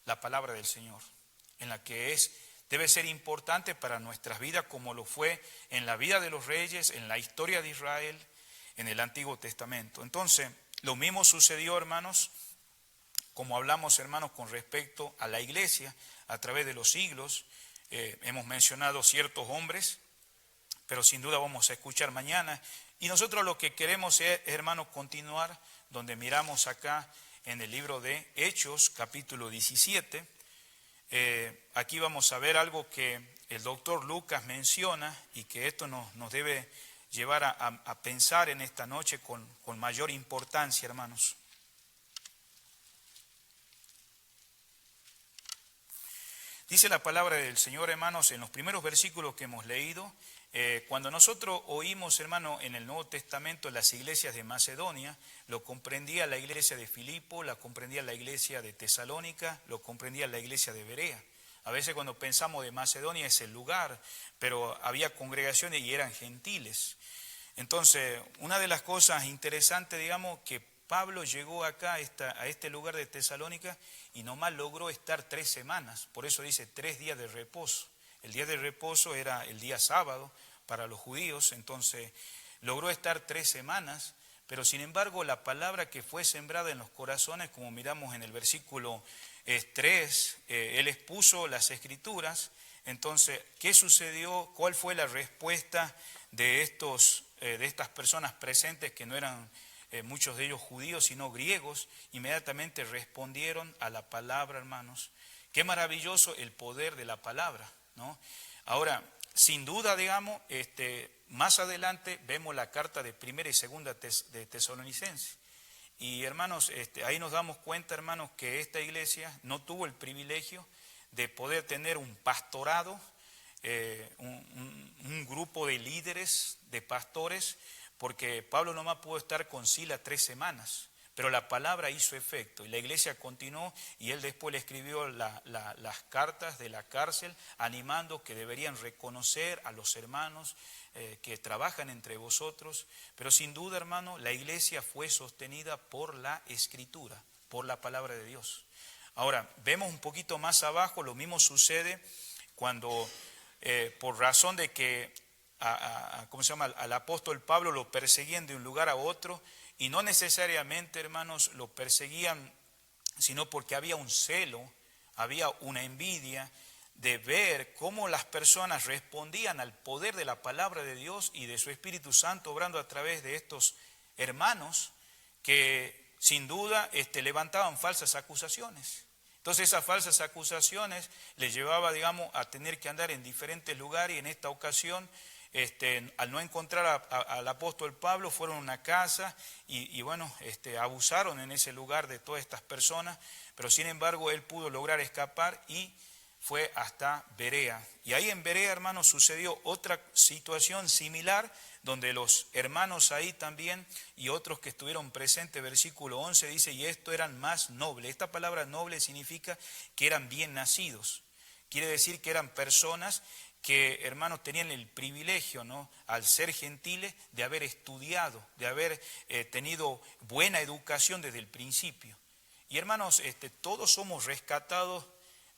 la palabra del Señor, en la que debe ser importante para nuestras vidas, como lo fue en la vida de los reyes, en la historia de Israel, en el Antiguo Testamento. Entonces, lo mismo sucedió, hermanos, como hablamos, hermanos, con respecto a la iglesia a través de los siglos. Hemos mencionado ciertos hombres, pero sin duda vamos a escuchar mañana. Y nosotros lo que queremos es, hermanos, continuar donde miramos acá en el libro de Hechos, capítulo 17. Aquí vamos a ver algo que el doctor Lucas menciona y que esto nos debe llevar a pensar en esta noche con mayor importancia, hermanos. Dice la palabra del Señor, hermanos, en los primeros versículos que hemos leído, cuando nosotros oímos, hermano, en el Nuevo Testamento las iglesias de Macedonia, lo comprendía la iglesia de Filipo, la comprendía la iglesia de Tesalónica, lo comprendía la iglesia de Berea. A veces cuando pensamos de Macedonia es el lugar, pero había congregaciones y eran gentiles. Entonces, una de las cosas interesantes, digamos, que Pablo llegó acá a este lugar de Tesalónica y nomás logró estar 3 semanas, por eso dice 3 días de reposo. El día de reposo era el día sábado para los judíos, entonces logró estar 3 semanas, pero sin embargo la palabra que fue sembrada en los corazones, como miramos en el versículo 3, él expuso las escrituras. Entonces, ¿qué sucedió? ¿Cuál fue la respuesta de estas personas presentes que no eran muchos de ellos judíos, sino griegos? Inmediatamente respondieron a la palabra, hermanos. Qué maravilloso el poder de la palabra, ¿no? Ahora, sin duda, digamos, más adelante vemos la carta de primera y segunda de Tesalonicenses. Y hermanos, ahí nos damos cuenta, hermanos, que esta iglesia no tuvo el privilegio de poder tener un pastorado, un grupo de líderes, de pastores, porque Pablo nomás pudo estar con Sila 3 semanas, pero la palabra hizo efecto y la iglesia continuó y él después le escribió las cartas de la cárcel animando que deberían reconocer a los hermanos que trabajan entre vosotros, pero sin duda, hermano, la iglesia fue sostenida por la Escritura, por la palabra de Dios. Ahora, vemos un poquito más abajo, lo mismo sucede cuando por razón de que al apóstol Pablo lo perseguían de un lugar a otro, y no necesariamente, hermanos, lo perseguían, sino porque había un celo, había una envidia de ver cómo las personas respondían al poder de la palabra de Dios y de su Espíritu Santo obrando a través de estos hermanos que sin duda levantaban falsas acusaciones. Entonces esas falsas acusaciones les llevaba, digamos, a tener que andar en diferentes lugares, y en esta ocasión al no encontrar al apóstol Pablo, fueron a una casa y abusaron en ese lugar de todas estas personas, pero sin embargo él pudo lograr escapar y fue hasta Berea. Y ahí en Berea, hermanos, sucedió otra situación similar, donde los hermanos ahí también y otros que estuvieron presentes, versículo 11 dice, y estos eran más nobles. Esta palabra noble significa que eran bien nacidos. Quiere decir que eran personas que, hermanos, tenían el privilegio, ¿no?, al ser gentiles, de haber estudiado, de haber tenido buena educación desde el principio. Y hermanos, todos somos rescatados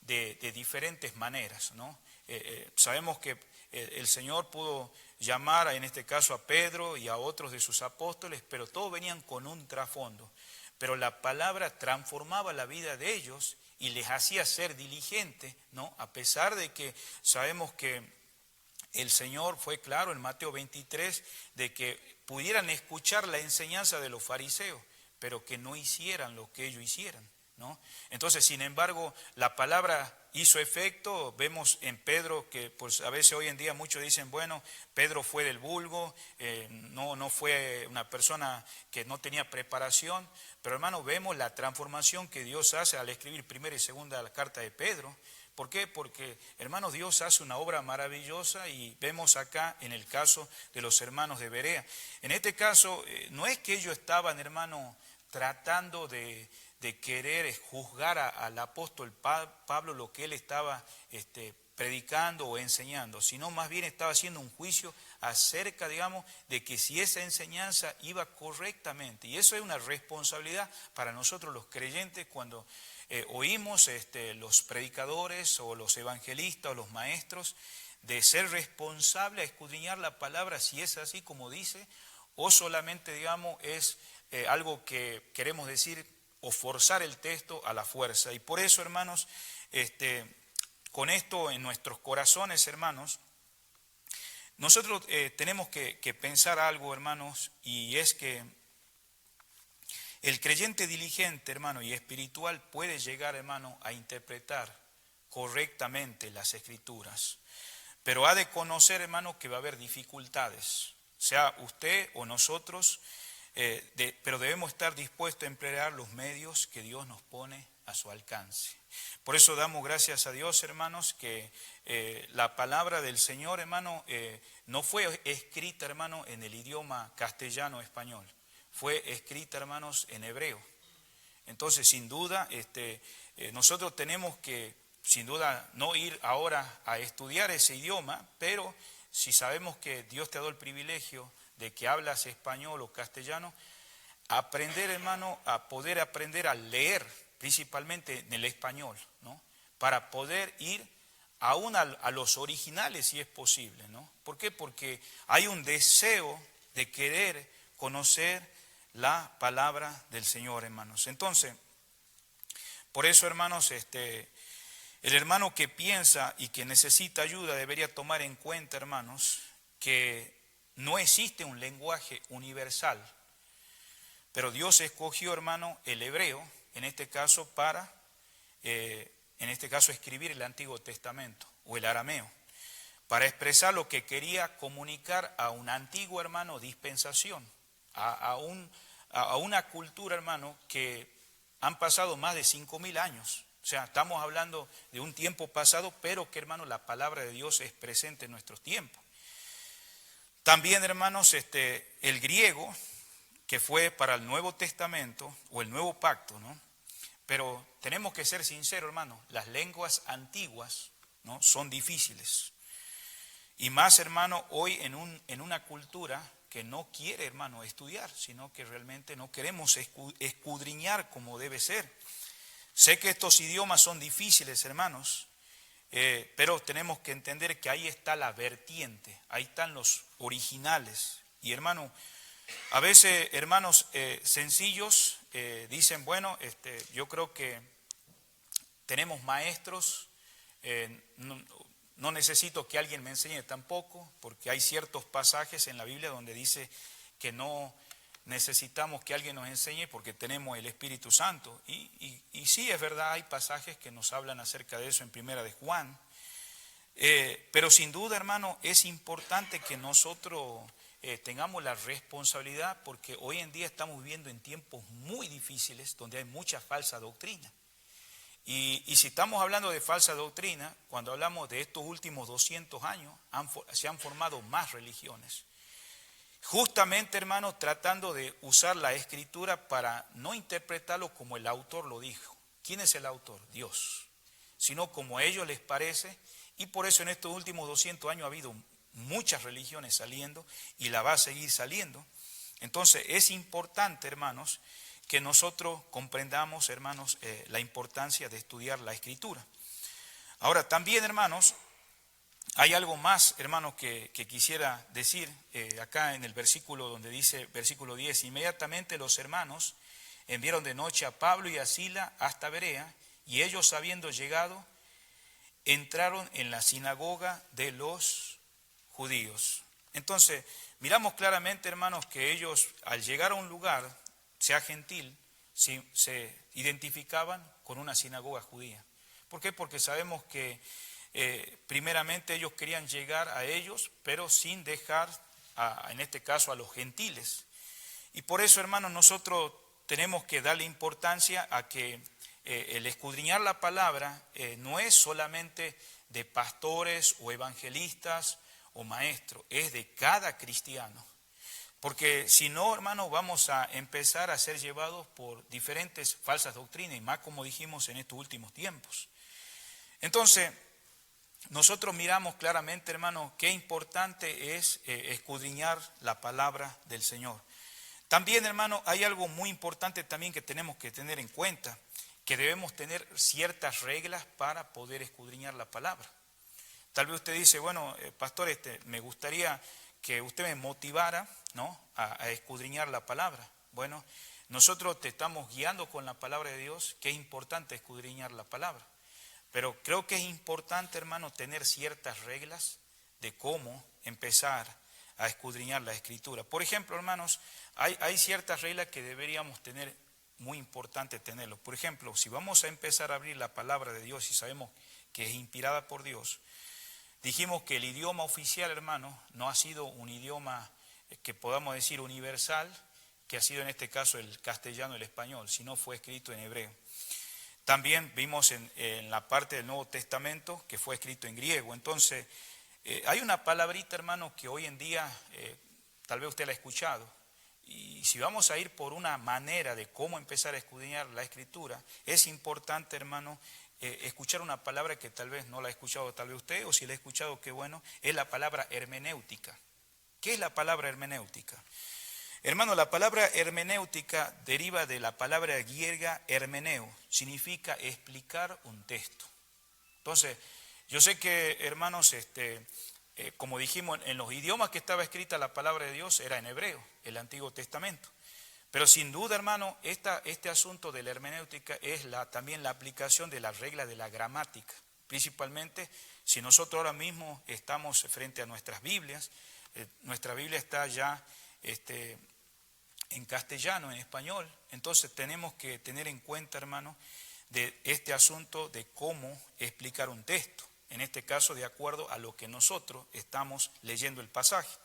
de diferentes maneras, ¿no? Sabemos que el Señor pudo llamar, en este caso, a Pedro y a otros de sus apóstoles, pero todos venían con un trasfondo. Pero la palabra transformaba la vida de ellos y les hacía ser diligentes, ¿no? A pesar de que sabemos que el Señor fue claro en Mateo 23 de que pudieran escuchar la enseñanza de los fariseos, pero que no hicieran lo que ellos hicieran, ¿no? Entonces, sin embargo, la palabra hizo efecto. Vemos en Pedro que pues a veces hoy en día muchos dicen, bueno, Pedro fue del vulgo, no fue una persona que no tenía preparación, pero hermanos, vemos la transformación que Dios hace al escribir primera y segunda la carta de Pedro. ¿Por qué? Porque, hermanos, Dios hace una obra maravillosa y vemos acá en el caso de los hermanos de Berea. En este caso, no es que ellos estaban, hermanos, tratando de querer juzgar al apóstol Pablo lo que él estaba predicando o enseñando, sino más bien estaba haciendo un juicio acerca, digamos, de que si esa enseñanza iba correctamente. Y eso es una responsabilidad para nosotros los creyentes cuando oímos los predicadores o los evangelistas o los maestros, de ser responsable a escudriñar la palabra si es así como dice, o solamente, digamos, es algo que queremos decir o forzar el texto a la fuerza. Y por eso, hermanos, con esto en nuestros corazones, hermanos, nosotros tenemos que pensar algo, hermanos, y es que el creyente diligente, hermano, y espiritual puede llegar, hermano, a interpretar correctamente las Escrituras, pero ha de conocer, hermano, que va a haber dificultades, sea usted o nosotros, pero debemos estar dispuestos a emplear los medios que Dios nos pone a su alcance. Por eso damos gracias a Dios, hermanos, que la palabra del Señor, hermano, no fue escrita, hermano, en el idioma castellano o español, fue escrita, hermanos, en hebreo. Entonces, sin duda, nosotros tenemos que, sin duda, no ir ahora a estudiar ese idioma, pero si sabemos que Dios te ha dado el privilegio de que hablas español o castellano, aprender, hermano, a poder aprender a leer, principalmente en el español, ¿no? Para poder ir aún a los originales si es posible, ¿no? ¿Por qué? Porque hay un deseo de querer conocer la palabra del Señor, hermanos. Entonces, por eso, hermanos, el hermano que piensa y que necesita ayuda debería tomar en cuenta, hermanos, que no existe un lenguaje universal, pero Dios escogió, hermano, el hebreo, en este caso para, escribir el Antiguo Testamento o el arameo, para expresar lo que quería comunicar a un antiguo, hermano, dispensación, a una cultura, hermano, que han pasado más de 5.000 años. O sea, estamos hablando de un tiempo pasado, pero que, hermano, la palabra de Dios es presente en nuestros tiempos. También, hermanos, el griego, que fue para el Nuevo Testamento o el Nuevo Pacto, ¿no? Pero tenemos que ser sinceros, hermanos, las lenguas antiguas, ¿no?, son difíciles. Y más, hermano, hoy en una cultura que no quiere, hermano, estudiar, sino que realmente no queremos escudriñar como debe ser. Sé que estos idiomas son difíciles, hermanos, pero tenemos que entender que ahí está la vertiente, ahí están los originales. Y hermano, a veces hermanos sencillos dicen, bueno, yo creo que tenemos maestros, no necesito que alguien me enseñe tampoco, porque hay ciertos pasajes en la Biblia donde dice que no necesitamos que alguien nos enseñe porque tenemos el Espíritu Santo. Y sí, es verdad, hay pasajes que nos hablan acerca de eso en Primera de Juan. Pero sin duda, hermano, es importante que nosotros tengamos la responsabilidad, porque hoy en día estamos viviendo en tiempos muy difíciles donde hay mucha falsa doctrina. Y si estamos hablando de falsa doctrina, cuando hablamos de estos últimos 200 años, se han formado más religiones. Justamente, hermanos, tratando de usar la Escritura para no interpretarlo como el autor lo dijo. ¿Quién es el autor? Dios. Sino como a ellos les parece, y por eso en estos últimos 200 años ha habido muchas religiones saliendo y la va a seguir saliendo. Entonces es importante, hermanos, que nosotros comprendamos, hermanos, la importancia de estudiar la Escritura. Ahora, también, hermanos, hay algo más, hermanos, que quisiera decir acá en el versículo donde dice, versículo 10, inmediatamente los hermanos enviaron de noche a Pablo y a Sila hasta Berea, y ellos, habiendo llegado, entraron en la sinagoga de los judíos. Entonces, miramos claramente, hermanos, que ellos al llegar a un lugar, sea gentil, se identificaban con una sinagoga judía. ¿Por qué? Porque sabemos que primeramente ellos querían llegar a ellos, pero sin dejar, en este caso, a los gentiles. Y por eso, hermanos, nosotros tenemos que darle importancia a que el escudriñar la palabra no es solamente de pastores o evangelistas o maestros, es de cada cristiano. Porque si no, hermanos, vamos a empezar a ser llevados por diferentes falsas doctrinas, y más como dijimos en estos últimos tiempos. Entonces, nosotros miramos claramente, hermanos, qué importante es escudriñar la palabra del Señor. También, hermanos, hay algo muy importante también que tenemos que tener en cuenta, que debemos tener ciertas reglas para poder escudriñar la palabra. Tal vez usted dice, bueno, pastor, me gustaría que usted me motivara, ¿no?, a escudriñar la palabra. Bueno, nosotros te estamos guiando con la palabra de Dios, que es importante escudriñar la palabra. Pero creo que es importante, hermano, tener ciertas reglas de cómo empezar a escudriñar la Escritura. Por ejemplo, hermanos, hay ciertas reglas que deberíamos tener, muy importante tenerlo. Por ejemplo, si vamos a empezar a abrir la palabra de Dios y sabemos que es inspirada por Dios, dijimos que el idioma oficial, hermano, no ha sido un idioma que podamos decir universal, que ha sido en este caso el castellano y el español, sino fue escrito en hebreo. También vimos en la parte del Nuevo Testamento que fue escrito en griego. Entonces, hay una palabrita, hermano, que hoy en día tal vez usted la ha escuchado. Y si vamos a ir por una manera de cómo empezar a escudriñar la Escritura, es importante, hermano, escuchar una palabra que tal vez no la ha escuchado tal vez usted, o si la ha escuchado, qué bueno, es la palabra hermenéutica. ¿Qué es la palabra hermenéutica? Hermano, la palabra hermenéutica deriva de la palabra griega hermeneo, significa explicar un texto. Entonces, yo sé que, hermanos, como dijimos, en los idiomas que estaba escrita la palabra de Dios era en hebreo, el Antiguo Testamento. Pero sin duda, hermano, este asunto de la hermenéutica es también la aplicación de la regla de la gramática. Principalmente, si nosotros ahora mismo estamos frente a nuestras Biblias, nuestra Biblia está ya en castellano, en español, entonces tenemos que tener en cuenta, hermano, de este asunto de cómo explicar un texto, en este caso de acuerdo a lo que nosotros estamos leyendo el pasaje.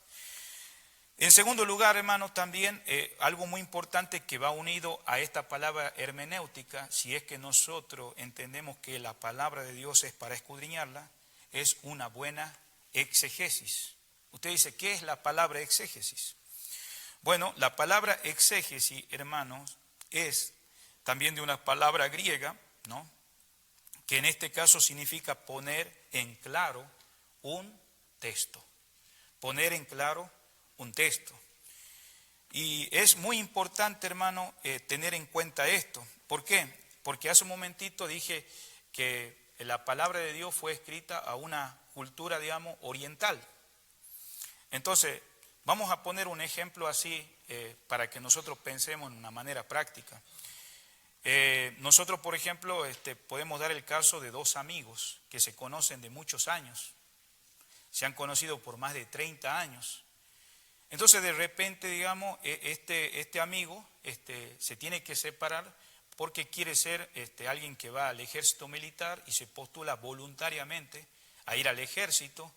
En segundo lugar, hermano, también algo muy importante que va unido a esta palabra hermenéutica, si es que nosotros entendemos que la palabra de Dios es para escudriñarla, es una buena exégesis. Usted dice, ¿qué es la palabra exégesis? Bueno, la palabra exégesis, hermanos, es también de una palabra griega, ¿no?, que en este caso significa poner en claro un texto. Poner en claro un texto. Y es muy importante, hermano, tener en cuenta esto. ¿Por qué? Porque hace un momentito dije que la palabra de Dios fue escrita a una cultura, digamos, oriental. Entonces, vamos a poner un ejemplo así para que nosotros pensemos en una manera práctica. Nosotros, por ejemplo, podemos dar el caso de dos amigos que se conocen de muchos años. Se han conocido por más de 30 años. Entonces, de repente, digamos, este amigo se tiene que separar porque quiere ser alguien que va al ejército militar y se postula voluntariamente a ir al ejército.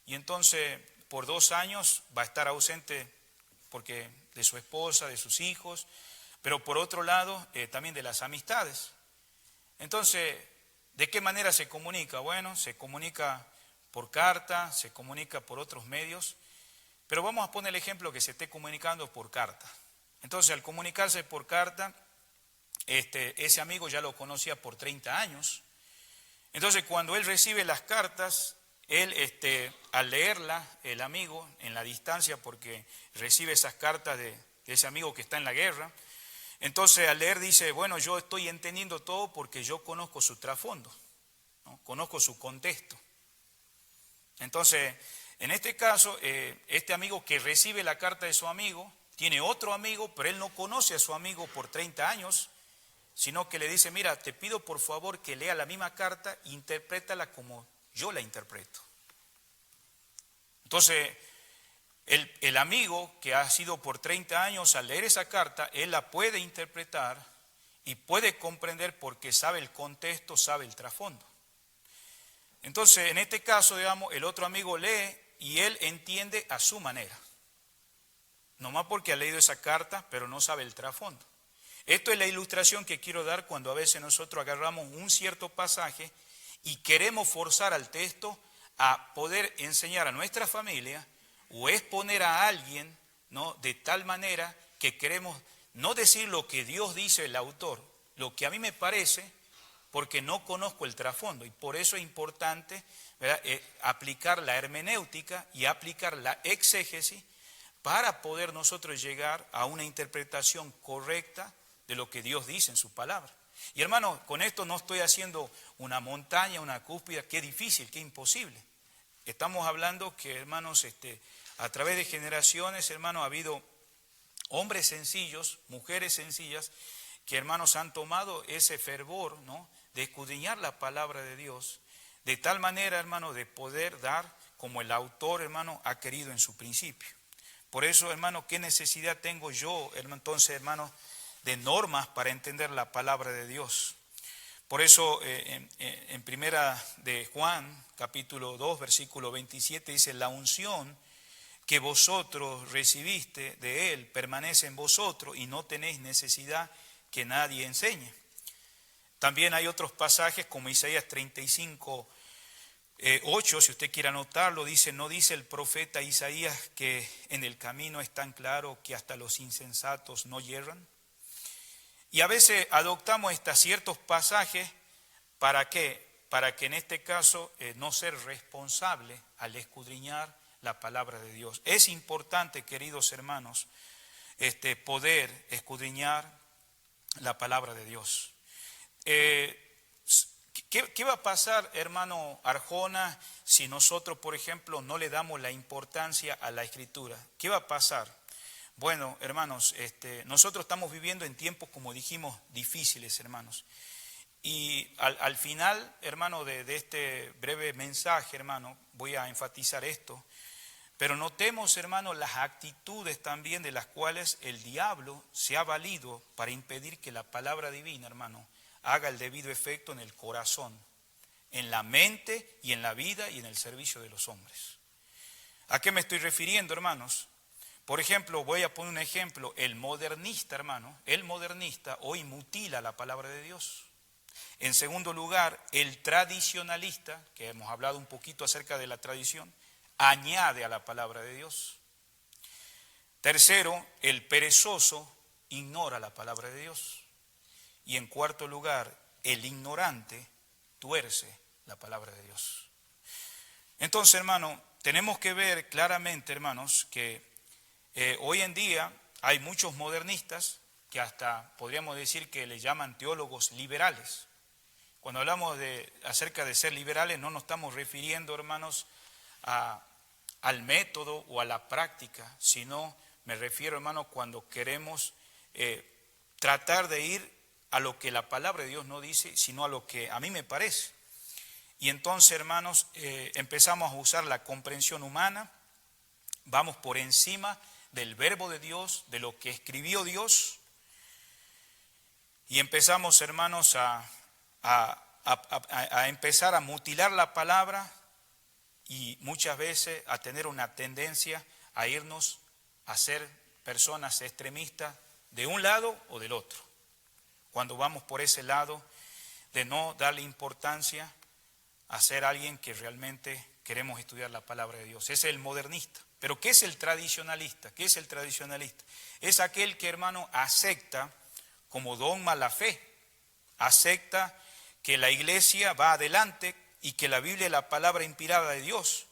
Y entonces, por 2 años va a estar ausente porque de su esposa, de sus hijos, pero por otro lado también de las amistades. Entonces, ¿De qué manera se comunica? Bueno, se comunica por carta, se comunica por otros medios, pero vamos a poner el ejemplo que se esté comunicando por carta. Entonces, al comunicarse por carta, ese amigo ya lo conocía por 30 años. Entonces, cuando él recibe las cartas, él, al leerla, el amigo, en la distancia, porque recibe esas cartas de ese amigo que está en la guerra, entonces al leer dice, bueno, yo estoy entendiendo todo porque yo conozco su trasfondo, ¿no? Conozco su contexto. Entonces, en este caso, este amigo que recibe la carta de su amigo, tiene otro amigo, pero él no conoce a su amigo por 30 años, sino que le dice, mira, te pido por favor que lea la misma carta e interprétala como yo la interpreto. Entonces, el amigo que ha sido por 30 años, al leer esa carta, él la puede interpretar y puede comprender porque sabe el contexto, sabe el trasfondo. Entonces, en este caso, digamos, el otro amigo lee y él entiende a su manera. Nomás porque ha leído esa carta, pero no sabe el trasfondo. Esto es la ilustración que quiero dar cuando a veces nosotros agarramos un cierto pasaje y queremos forzar al texto a poder enseñar a nuestra familia o exponer a alguien, ¿no?, de tal manera que queremos no decir lo que Dios dice el autor, lo que a mí me parece, porque no conozco el trasfondo. Y por eso es importante, ¿verdad?, aplicar la hermenéutica y aplicar la exégesis para poder nosotros llegar a una interpretación correcta de lo que Dios dice en su palabra. Y hermanos, con esto no estoy haciendo una montaña, una cúspide, qué difícil, qué imposible. Estamos hablando que, hermanos, a través de generaciones, hermanos, ha habido hombres sencillos, mujeres sencillas, que, hermanos, han tomado ese fervor, ¿no?, de escudriñar la palabra de Dios, de tal manera, hermanos, de poder dar como el autor, hermano, ha querido en su principio. Por eso, hermano, ¿qué necesidad tengo yo, entonces, hermano, de normas para entender la palabra de Dios? Por eso, en primera de Juan, capítulo 2, versículo 27, dice, la unción que vosotros recibiste de Él permanece en vosotros y no tenéis necesidad que nadie enseñe. También hay otros pasajes como Isaías 35, 8, si usted quiere anotarlo, dice, ¿no dice el profeta Isaías que en el camino es tan claro que hasta los insensatos no yerran? Y a veces adoptamos estos ciertos pasajes, ¿para qué? Para que en este caso no ser responsable al escudriñar la palabra de Dios. Es importante, queridos hermanos, poder escudriñar la palabra de Dios. ¿Qué va a pasar, hermano Arjona, si nosotros, por ejemplo, no le damos la importancia a la Escritura? ¿Qué va a pasar? Bueno, hermanos, nosotros estamos viviendo en tiempos, como dijimos, difíciles, hermanos. Y al final, hermano, de este breve mensaje, hermano, voy a enfatizar esto. Pero notemos, hermano, las actitudes también de las cuales el diablo se ha valido para impedir que la palabra divina, hermano, haga el debido efecto en el corazón, en la mente y en la vida y en el servicio de los hombres. ¿A qué me estoy refiriendo, hermanos? Por ejemplo, voy a poner un ejemplo, el modernista, hermano, el modernista hoy mutila la palabra de Dios. En segundo lugar, el tradicionalista, que hemos hablado un poquito acerca de la tradición, añade a la palabra de Dios. Tercero, el perezoso ignora la palabra de Dios. Y en cuarto lugar, el ignorante tuerce la palabra de Dios. Entonces, hermano, tenemos que ver claramente, hermanos, que hoy en día hay muchos modernistas que hasta podríamos decir que le llaman teólogos liberales. Cuando hablamos acerca de ser liberales, no nos estamos refiriendo, hermanos, al método o a la práctica, sino me refiero, hermano, cuando queremos tratar de ir a lo que la palabra de Dios no dice, sino a lo que a mí me parece. Y entonces, hermanos, empezamos a usar la comprensión humana, vamos por encima del verbo de Dios, de lo que escribió Dios, y empezamos, hermanos, a empezar a mutilar la palabra y muchas veces a tener una tendencia a irnos a ser personas extremistas de un lado o del otro. Cuando vamos por ese lado de no darle importancia a ser alguien que realmente queremos estudiar la palabra de Dios. Ese es el modernista. Pero ¿qué es el tradicionalista? ¿Qué es el tradicionalista? Es aquel que, hermano, acepta como dogma la fe, acepta que la iglesia va adelante y que la Biblia es la palabra inspirada de Dios.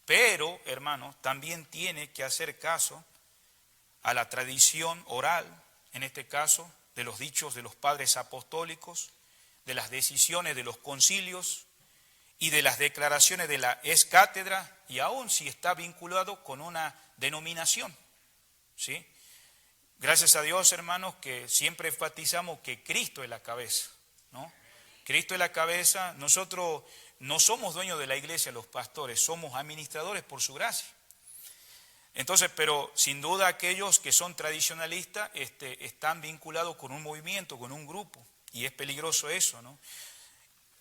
Pero, hermano, también tiene que hacer caso a la tradición oral, en este caso, de los dichos de los padres apostólicos, de las decisiones de los concilios y de las declaraciones de la ex cátedra, y aún si está vinculado con una denominación, ¿sí? Gracias a Dios, hermanos, que siempre enfatizamos que Cristo es la cabeza, ¿no? Cristo es la cabeza. Nosotros no somos dueños de la iglesia, los pastores, somos administradores por su gracia. Entonces, pero sin duda aquellos que son tradicionalistas están vinculados con un movimiento, con un grupo, y es peligroso eso, ¿no?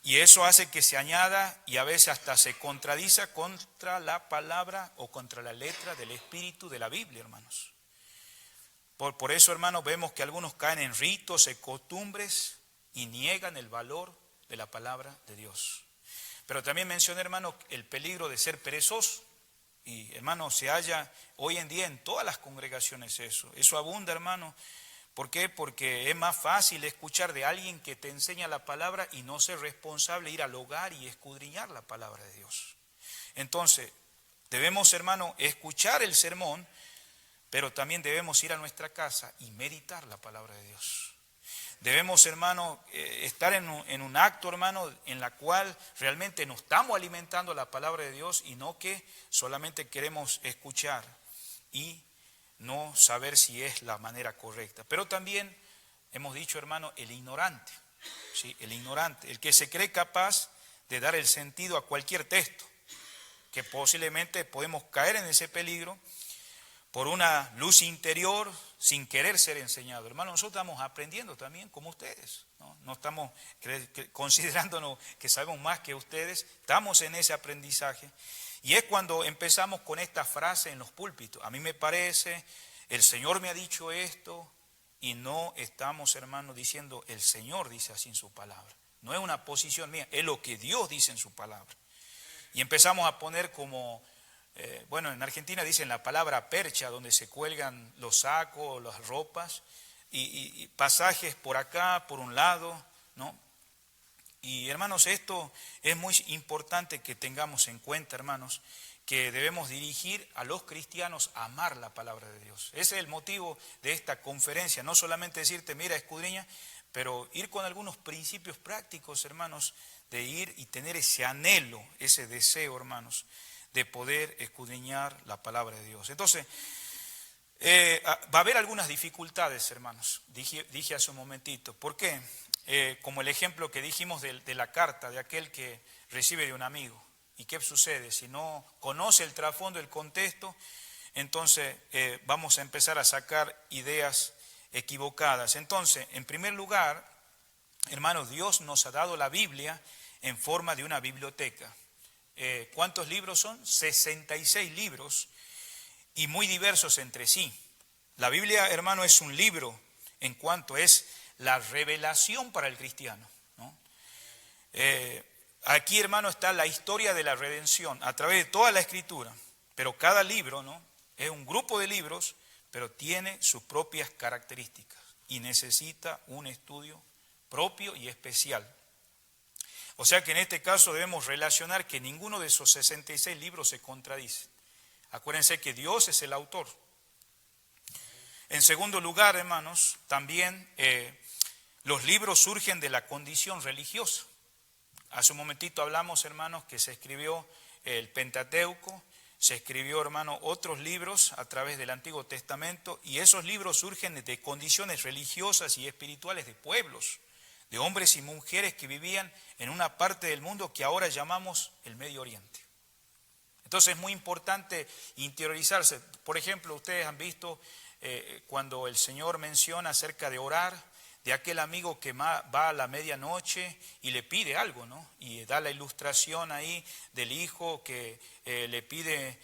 Y eso hace que se añada y a veces hasta se contradice contra la palabra o contra la letra del espíritu de la Biblia, hermanos. Por eso, hermanos, vemos que algunos caen en ritos, en costumbres y niegan el valor de la palabra de Dios. Pero también mencioné, hermanos, el peligro de ser perezoso. Y, hermanos, se halla hoy en día en todas las congregaciones eso. Eso abunda, hermanos. ¿Por qué? Porque es más fácil escuchar de alguien que te enseña la palabra y no ser responsable, ir al hogar y escudriñar la palabra de Dios. Entonces, debemos, hermano, escuchar el sermón, pero también debemos ir a nuestra casa y meditar la palabra de Dios. Debemos, hermano, estar en un acto, hermano, en la cual realmente nos estamos alimentando la palabra de Dios y no que solamente queremos escuchar y no saber si es la manera correcta. Pero también hemos dicho, hermano, el ignorante, ¿sí? El ignorante, el que se cree capaz de dar el sentido a cualquier texto, que posiblemente podemos caer en ese peligro por una luz interior sin querer ser enseñado. Hermano, nosotros estamos aprendiendo también como ustedes, no estamos considerándonos que sabemos más que ustedes, estamos en ese aprendizaje. Y es cuando empezamos con esta frase en los púlpitos: a mí me parece, el Señor me ha dicho esto, y no estamos, hermanos, diciendo el Señor dice así en su palabra. No es una posición mía, es lo que Dios dice en su palabra. Y empezamos a poner como, bueno, en Argentina dicen la palabra percha, donde se cuelgan los sacos, las ropas, y pasajes por acá, por un lado, ¿no? Y hermanos, esto es muy importante que tengamos en cuenta, hermanos, que debemos dirigir a los cristianos a amar la palabra de Dios. Ese es el motivo de esta conferencia, no solamente decirte, mira, escudriña, pero ir con algunos principios prácticos, hermanos, de ir y tener ese anhelo, ese deseo, hermanos, de poder escudriñar la palabra de Dios. Entonces, va a haber algunas dificultades, hermanos, dije hace un momentito. ¿Por qué? Como el ejemplo que dijimos de la carta, de aquel que recibe de un amigo. ¿Y qué sucede? Si no conoce el trasfondo, el contexto, entonces vamos a empezar a sacar ideas equivocadas. Entonces, en primer lugar, hermanos, Dios nos ha dado la Biblia en forma de una biblioteca. ¿Cuántos libros son? 66 libros y muy diversos entre sí. La Biblia, hermano, es un libro en cuanto es la revelación para el cristiano, ¿no? Aquí, hermano, está la historia de la redención a través de toda la Escritura, pero cada libro, ¿no?, es un grupo de libros, pero tiene sus propias características y necesita un estudio propio y especial. O sea que en este caso debemos relacionar que ninguno de esos 66 libros se contradice. Acuérdense que Dios es el autor. En segundo lugar, hermanos, también los libros surgen de la condición religiosa. Hace un momentito hablamos, hermanos, que se escribió el Pentateuco, se escribió, hermano, otros libros a través del Antiguo Testamento, y esos libros surgen de condiciones religiosas y espirituales de pueblos, de hombres y mujeres que vivían en una parte del mundo que ahora llamamos el Medio Oriente. Entonces es muy importante interiorizarse. Por ejemplo, ustedes han visto cuando el Señor menciona acerca de orar, de aquel amigo que va a la medianoche y le pide algo, ¿no? Y da la ilustración ahí del hijo que le pide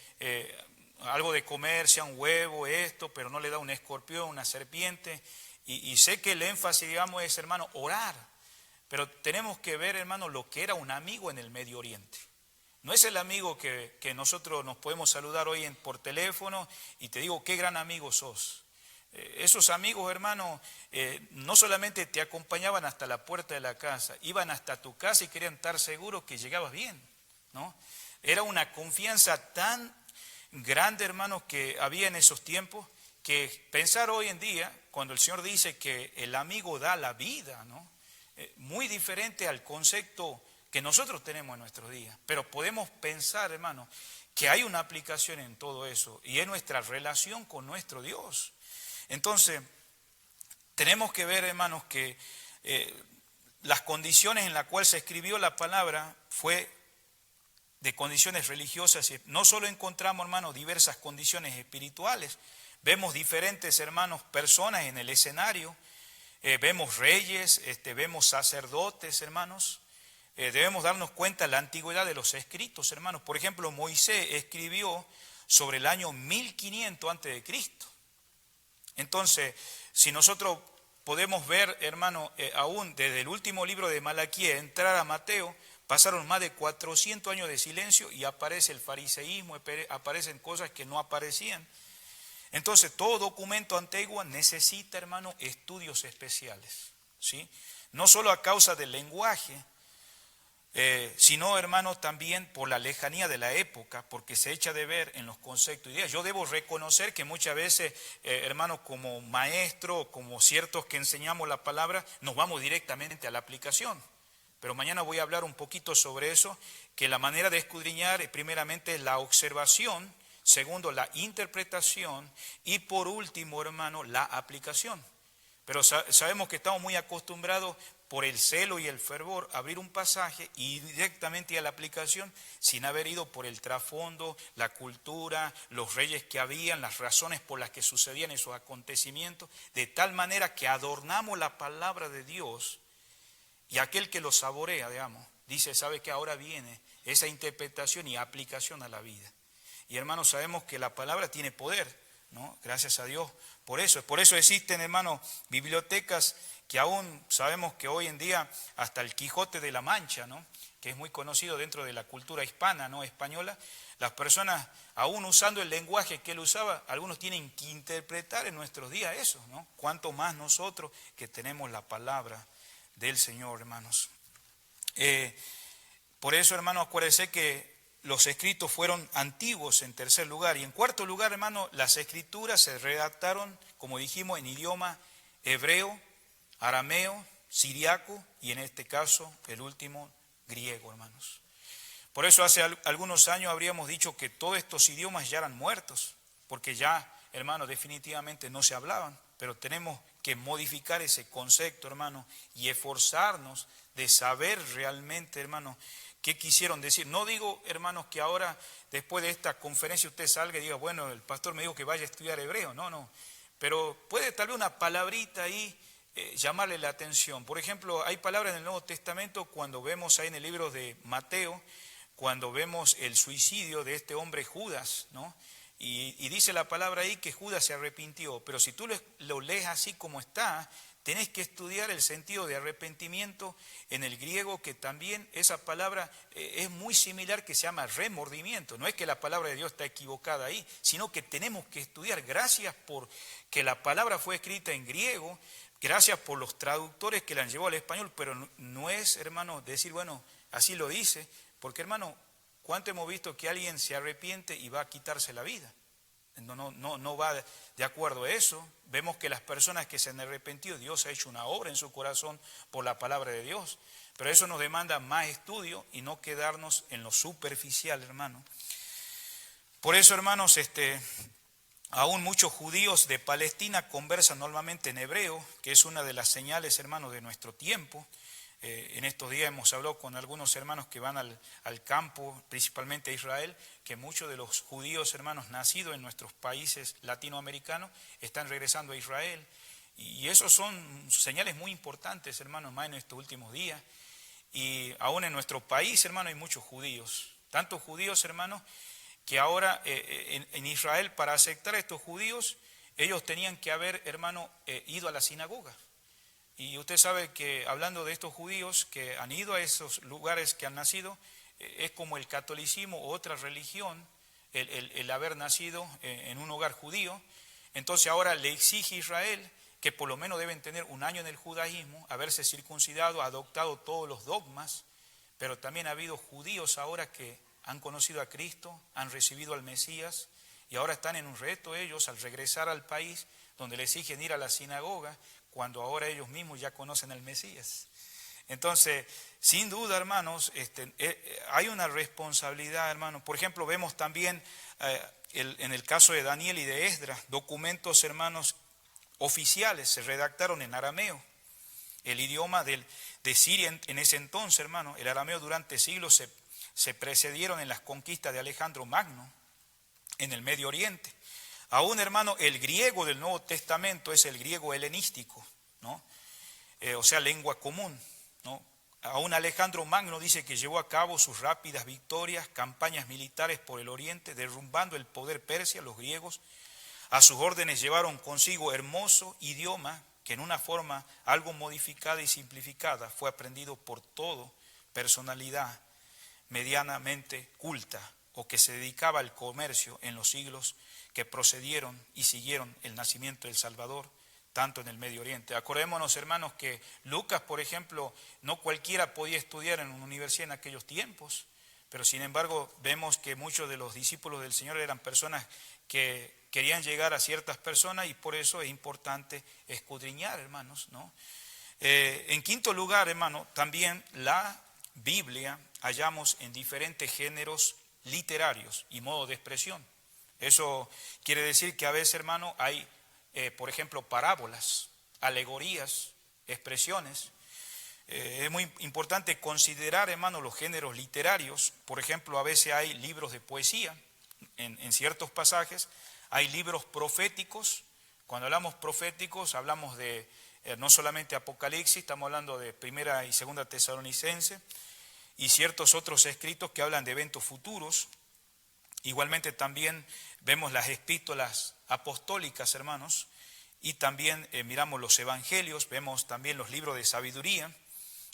algo de comer, sea un huevo, esto, pero no le da un escorpión, una serpiente. Y sé que el énfasis, digamos, es, hermano, orar. Pero tenemos que ver, hermano, lo que era un amigo en el Medio Oriente. No es el amigo que nosotros nos podemos saludar hoy por teléfono y te digo, qué gran amigo sos. Esos amigos, hermano, no solamente te acompañaban hasta la puerta de la casa, iban hasta tu casa y querían estar seguros que llegabas bien, ¿no? Era una confianza tan grande, hermano, que había en esos tiempos, que pensar hoy en día, cuando el Señor dice que el amigo da la vida, ¿no? Muy diferente al concepto que nosotros tenemos en nuestros días. Pero podemos pensar, hermano, que hay una aplicación en todo eso y es nuestra relación con nuestro Dios. Entonces, tenemos que ver, hermanos, que las condiciones en las cuales se escribió la palabra fue de condiciones religiosas. No solo encontramos, hermanos, diversas condiciones espirituales, vemos diferentes, hermanos, personas en el escenario, vemos reyes, vemos sacerdotes, hermanos. Debemos darnos cuenta de la antigüedad de los escritos, hermanos. Por ejemplo, Moisés escribió sobre el año 1500 a.C. Entonces, si nosotros podemos ver, hermano, aún desde el último libro de Malaquías, entrar a Mateo, pasaron más de 400 años de silencio y aparece el fariseísmo, aparecen cosas que no aparecían. Entonces, todo documento antiguo necesita, hermano, estudios especiales, ¿sí? No solo a causa del lenguaje, sino, hermano, también por la lejanía de la época, porque se echa de ver en los conceptos y ideas. Yo debo reconocer que muchas veces, hermano, como maestro, como ciertos que enseñamos la palabra, nos vamos directamente a la aplicación. Pero mañana voy a hablar un poquito sobre eso, que la manera de escudriñar primeramente es la observación, segundo la interpretación y por último, hermano, la aplicación. Pero sabemos que estamos muy acostumbrados por el celo y el fervor a abrir un pasaje y directamente a la aplicación sin haber ido por el trasfondo, la cultura, los reyes que habían, las razones por las que sucedían esos acontecimientos, de tal manera que adornamos la palabra de Dios y aquel que lo saborea, digamos, dice, sabe que ahora viene esa interpretación y aplicación a la vida. Y hermanos, sabemos que la palabra tiene poder, ¿no? Gracias a Dios por eso existen, hermanos, bibliotecas que aún sabemos que hoy en día hasta el Quijote de la Mancha, ¿no? Que es muy conocido dentro de la cultura hispana, ¿no? Española, las personas aún usando el lenguaje que él usaba, algunos tienen que interpretar en nuestros días eso, ¿no? Cuanto más nosotros que tenemos la palabra del Señor, hermanos. Por eso, hermanos, acuérdense que los escritos fueron antiguos en tercer lugar. Y en cuarto lugar, hermano, las escrituras se redactaron, como dijimos, en idioma hebreo, arameo, siriaco y en este caso, el último, griego, hermanos. Por eso hace algunos años habríamos dicho que todos estos idiomas ya eran muertos, porque ya, hermanos, definitivamente no se hablaban. Pero tenemos que modificar ese concepto, hermano, y esforzarnos de saber realmente, hermano, qué quisieron decir. No digo, hermanos, que ahora, después de esta conferencia, usted salga y diga, bueno, el pastor me dijo que vaya a estudiar hebreo. No. Pero puede tal vez una palabrita ahí llamarle la atención. Por ejemplo, hay palabras en el Nuevo Testamento cuando vemos ahí en el libro de Mateo, cuando vemos el suicidio de este hombre Judas, ¿no? Y dice la palabra ahí que Judas se arrepintió, pero si tú lo lees así como está, tenés que estudiar el sentido de arrepentimiento en el griego, que también esa palabra es muy similar, que se llama remordimiento. No es que la palabra de Dios está equivocada ahí, sino que tenemos que estudiar. Gracias por que la palabra fue escrita en griego, gracias por los traductores que la han llevado al español, pero no es, hermano, decir, bueno, así lo dice, porque, hermano, ¿cuánto hemos visto que alguien se arrepiente y va a quitarse la vida? No va de acuerdo a eso. Vemos que las personas que se han arrepentido, Dios ha hecho una obra en su corazón por la palabra de Dios. Pero eso nos demanda más estudio y no quedarnos en lo superficial, hermano. Por eso, hermanos, aún muchos judíos de Palestina conversan normalmente en hebreo, que es una de las señales, hermanos, de nuestro tiempo. En estos días hemos hablado con algunos hermanos que van al campo, principalmente a Israel, que muchos de los judíos, hermanos, nacidos en nuestros países latinoamericanos, están regresando a Israel. Y esos son señales muy importantes, hermanos, más en estos últimos días. Y aún en nuestro país, hermanos, hay muchos judíos. Tantos judíos, hermanos, que ahora en Israel, para aceptar a estos judíos, ellos tenían que haber, hermano, ido a la sinagoga. Y usted sabe que hablando de estos judíos que han ido a esos lugares que han nacido, es como el catolicismo o otra religión, el haber nacido en un hogar judío. Entonces ahora le exige a Israel que por lo menos deben tener un año en el judaísmo, haberse circuncidado, adoptado todos los dogmas, pero también ha habido judíos ahora que han conocido a Cristo, han recibido al Mesías y ahora están en un reto ellos al regresar al país donde le exigen ir a la sinagoga cuando ahora ellos mismos ya conocen al Mesías. Entonces, sin duda, hermanos, hay una responsabilidad, hermanos. Por ejemplo, vemos también en el caso de Daniel y de Esdras, documentos, hermanos, oficiales se redactaron en arameo, el idioma de Siria en ese entonces, hermano. El arameo durante siglos se precedieron en las conquistas de Alejandro Magno en el Medio Oriente. Aún, hermano, el griego del Nuevo Testamento es el griego helenístico, ¿no? O sea, lengua común, ¿no? Aún Alejandro Magno dice que llevó a cabo sus rápidas victorias, campañas militares por el oriente, derrumbando el poder persia. Los griegos a sus órdenes llevaron consigo hermoso idioma que en una forma algo modificada y simplificada fue aprendido por toda personalidad medianamente culta o que se dedicaba al comercio en los siglos que procedieron y siguieron el nacimiento del Salvador, tanto en el Medio Oriente. Acordémonos, hermanos, que Lucas, por ejemplo, no cualquiera podía estudiar en una universidad en aquellos tiempos, pero sin embargo vemos que muchos de los discípulos del Señor eran personas que querían llegar a ciertas personas y por eso es importante escudriñar, hermanos, ¿no? En quinto lugar, hermano, también la Biblia hallamos en diferentes géneros literarios y modos de expresión. Eso quiere decir que a veces, hermano, hay, por ejemplo, parábolas, alegorías, expresiones. Es muy importante considerar, hermano, los géneros literarios. Por ejemplo, a veces hay libros de poesía en ciertos pasajes, hay libros proféticos. Cuando hablamos proféticos, hablamos de no solamente Apocalipsis, estamos hablando de Primera y Segunda Tesalonicenses y ciertos otros escritos que hablan de eventos futuros. Igualmente también vemos las epístolas apostólicas, hermanos, y también miramos los evangelios, vemos también los libros de sabiduría.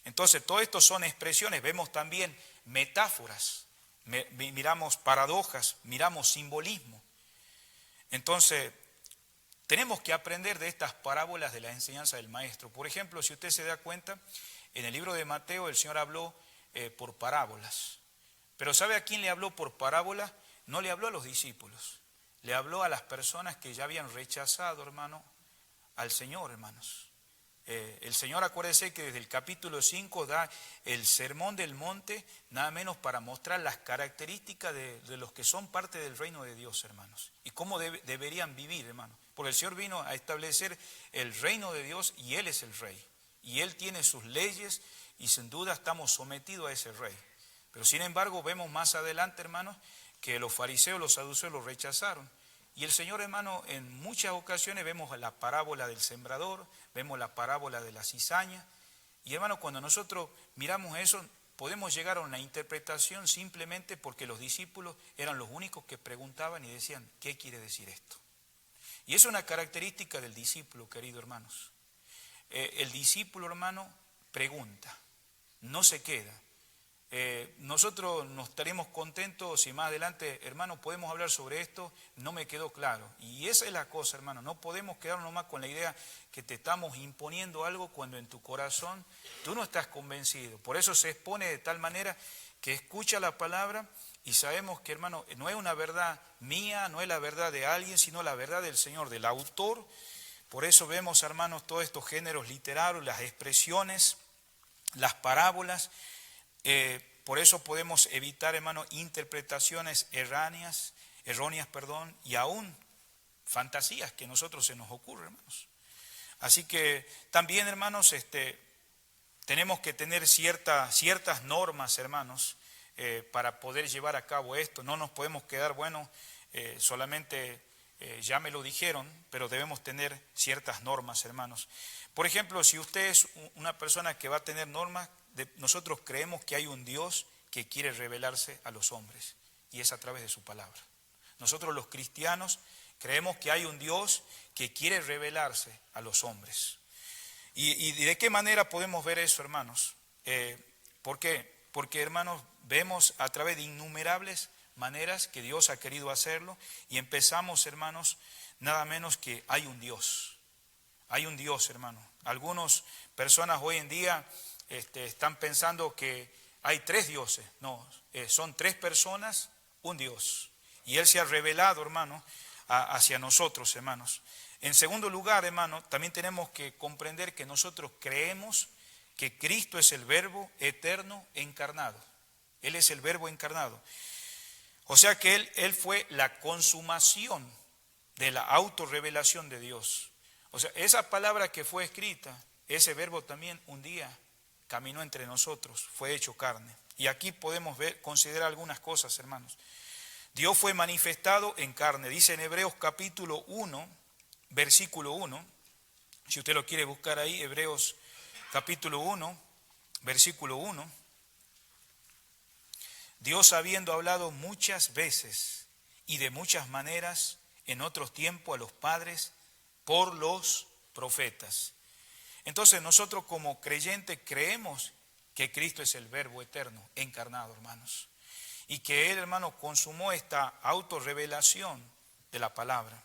Entonces, todo esto son expresiones, vemos también metáforas, miramos paradojas, miramos simbolismo. Entonces, tenemos que aprender de estas parábolas de la enseñanza del Maestro. Por ejemplo, si usted se da cuenta, en el libro de Mateo el Señor habló por parábolas. Pero ¿sabe a quién le habló por parábola? No le habló a los discípulos, le habló a las personas que ya habían rechazado, hermano, al Señor, hermanos. El Señor, acuérdese que desde el capítulo 5 da el sermón del monte, nada menos para mostrar las características de los que son parte del reino de Dios, hermanos, y cómo deberían vivir, hermanos. Porque el Señor vino a establecer el reino de Dios y Él es el Rey. Y Él tiene sus leyes y sin duda estamos sometidos a ese Rey. Pero sin embargo vemos más adelante, hermanos, que los fariseos, los saduceos lo rechazaron. Y el Señor, hermano, en muchas ocasiones vemos la parábola del sembrador, vemos la parábola de la cizaña. Y hermano, cuando nosotros miramos eso, podemos llegar a una interpretación simplemente porque los discípulos eran los únicos que preguntaban y decían, ¿qué quiere decir esto? Y es una característica del discípulo, queridos hermanos. El discípulo, hermano, pregunta, no se queda. Nosotros nos estaremos contentos si más adelante, hermano, podemos hablar sobre esto, no me quedó claro. Y esa es la cosa, hermano, no podemos quedarnos nomás con la idea que te estamos imponiendo algo cuando en tu corazón tú no estás convencido. Por eso se expone de tal manera que escucha la palabra y sabemos que, hermano, no es una verdad mía, no es la verdad de alguien, sino la verdad del Señor, del autor. Por eso vemos, hermanos, todos estos géneros literarios, las expresiones, las parábolas. Por eso podemos evitar, hermano, interpretaciones erróneas, y aún fantasías que a nosotros se nos ocurren, hermanos. Así que también, hermanos, tenemos que tener ciertas normas, hermanos, para poder llevar a cabo esto. No nos podemos quedar, solamente ya me lo dijeron, pero debemos tener ciertas normas, hermanos. Por ejemplo, si usted es una persona que va a tener normas, nosotros creemos que hay un Dios que quiere revelarse a los hombres y es a través de su palabra. Nosotros los cristianos creemos que hay un Dios que quiere revelarse a los hombres. ¿Y de qué manera podemos ver eso, hermanos? ¿Por qué? Porque, hermanos, vemos a través de innumerables maneras que Dios ha querido hacerlo y empezamos, hermanos, nada menos que hay un Dios. Hay un Dios, hermano. Algunas personas hoy en día están pensando que hay 3 dioses. No, son 3 personas, un Dios. Y Él se ha revelado, hermano, hacia nosotros, hermanos. En segundo lugar, hermano, también tenemos que comprender que nosotros creemos que Cristo es el Verbo eterno encarnado. Él es el Verbo encarnado. O sea que Él fue la consumación de la autorrevelación de Dios. O sea, esa palabra que fue escrita, ese Verbo también un día caminó entre nosotros, fue hecho carne. Y aquí podemos considerar algunas cosas, hermanos. Dios fue manifestado en carne. Dice en Hebreos capítulo 1, versículo 1. Si usted lo quiere buscar ahí, Hebreos capítulo 1, versículo 1. Dios, habiendo hablado muchas veces y de muchas maneras en otros tiempos a los padres por los profetas. Entonces nosotros como creyentes creemos que Cristo es el Verbo eterno encarnado, hermanos. Y que Él, hermano, consumó esta autorrevelación de la palabra.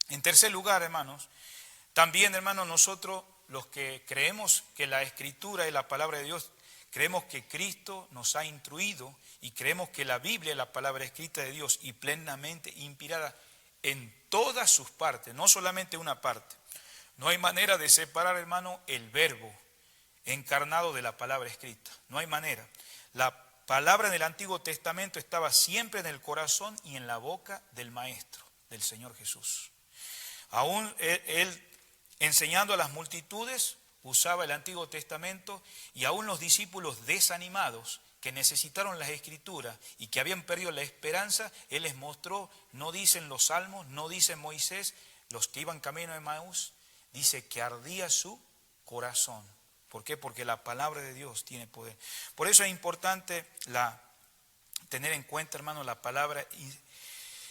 En tercer lugar, hermanos, también, hermanos, nosotros los que creemos que la Escritura es la palabra de Dios, creemos que Cristo nos ha instruido y creemos que la Biblia es la palabra escrita de Dios y plenamente inspirada en todas sus partes, no solamente una parte. No hay manera de separar, hermano, el verbo encarnado de la palabra escrita. No hay manera. La palabra en el Antiguo Testamento estaba siempre en el corazón y en la boca del Maestro, del Señor Jesús. Aún él enseñando a las multitudes, usaba el Antiguo Testamento y aún los discípulos desanimados que necesitaron las Escrituras y que habían perdido la esperanza, Él les mostró, no dicen los Salmos, no dice Moisés, los que iban camino de Maús, dice que ardía su corazón. ¿Por qué? Porque la palabra de Dios tiene poder. Por eso es importante tener en cuenta, hermano, la palabra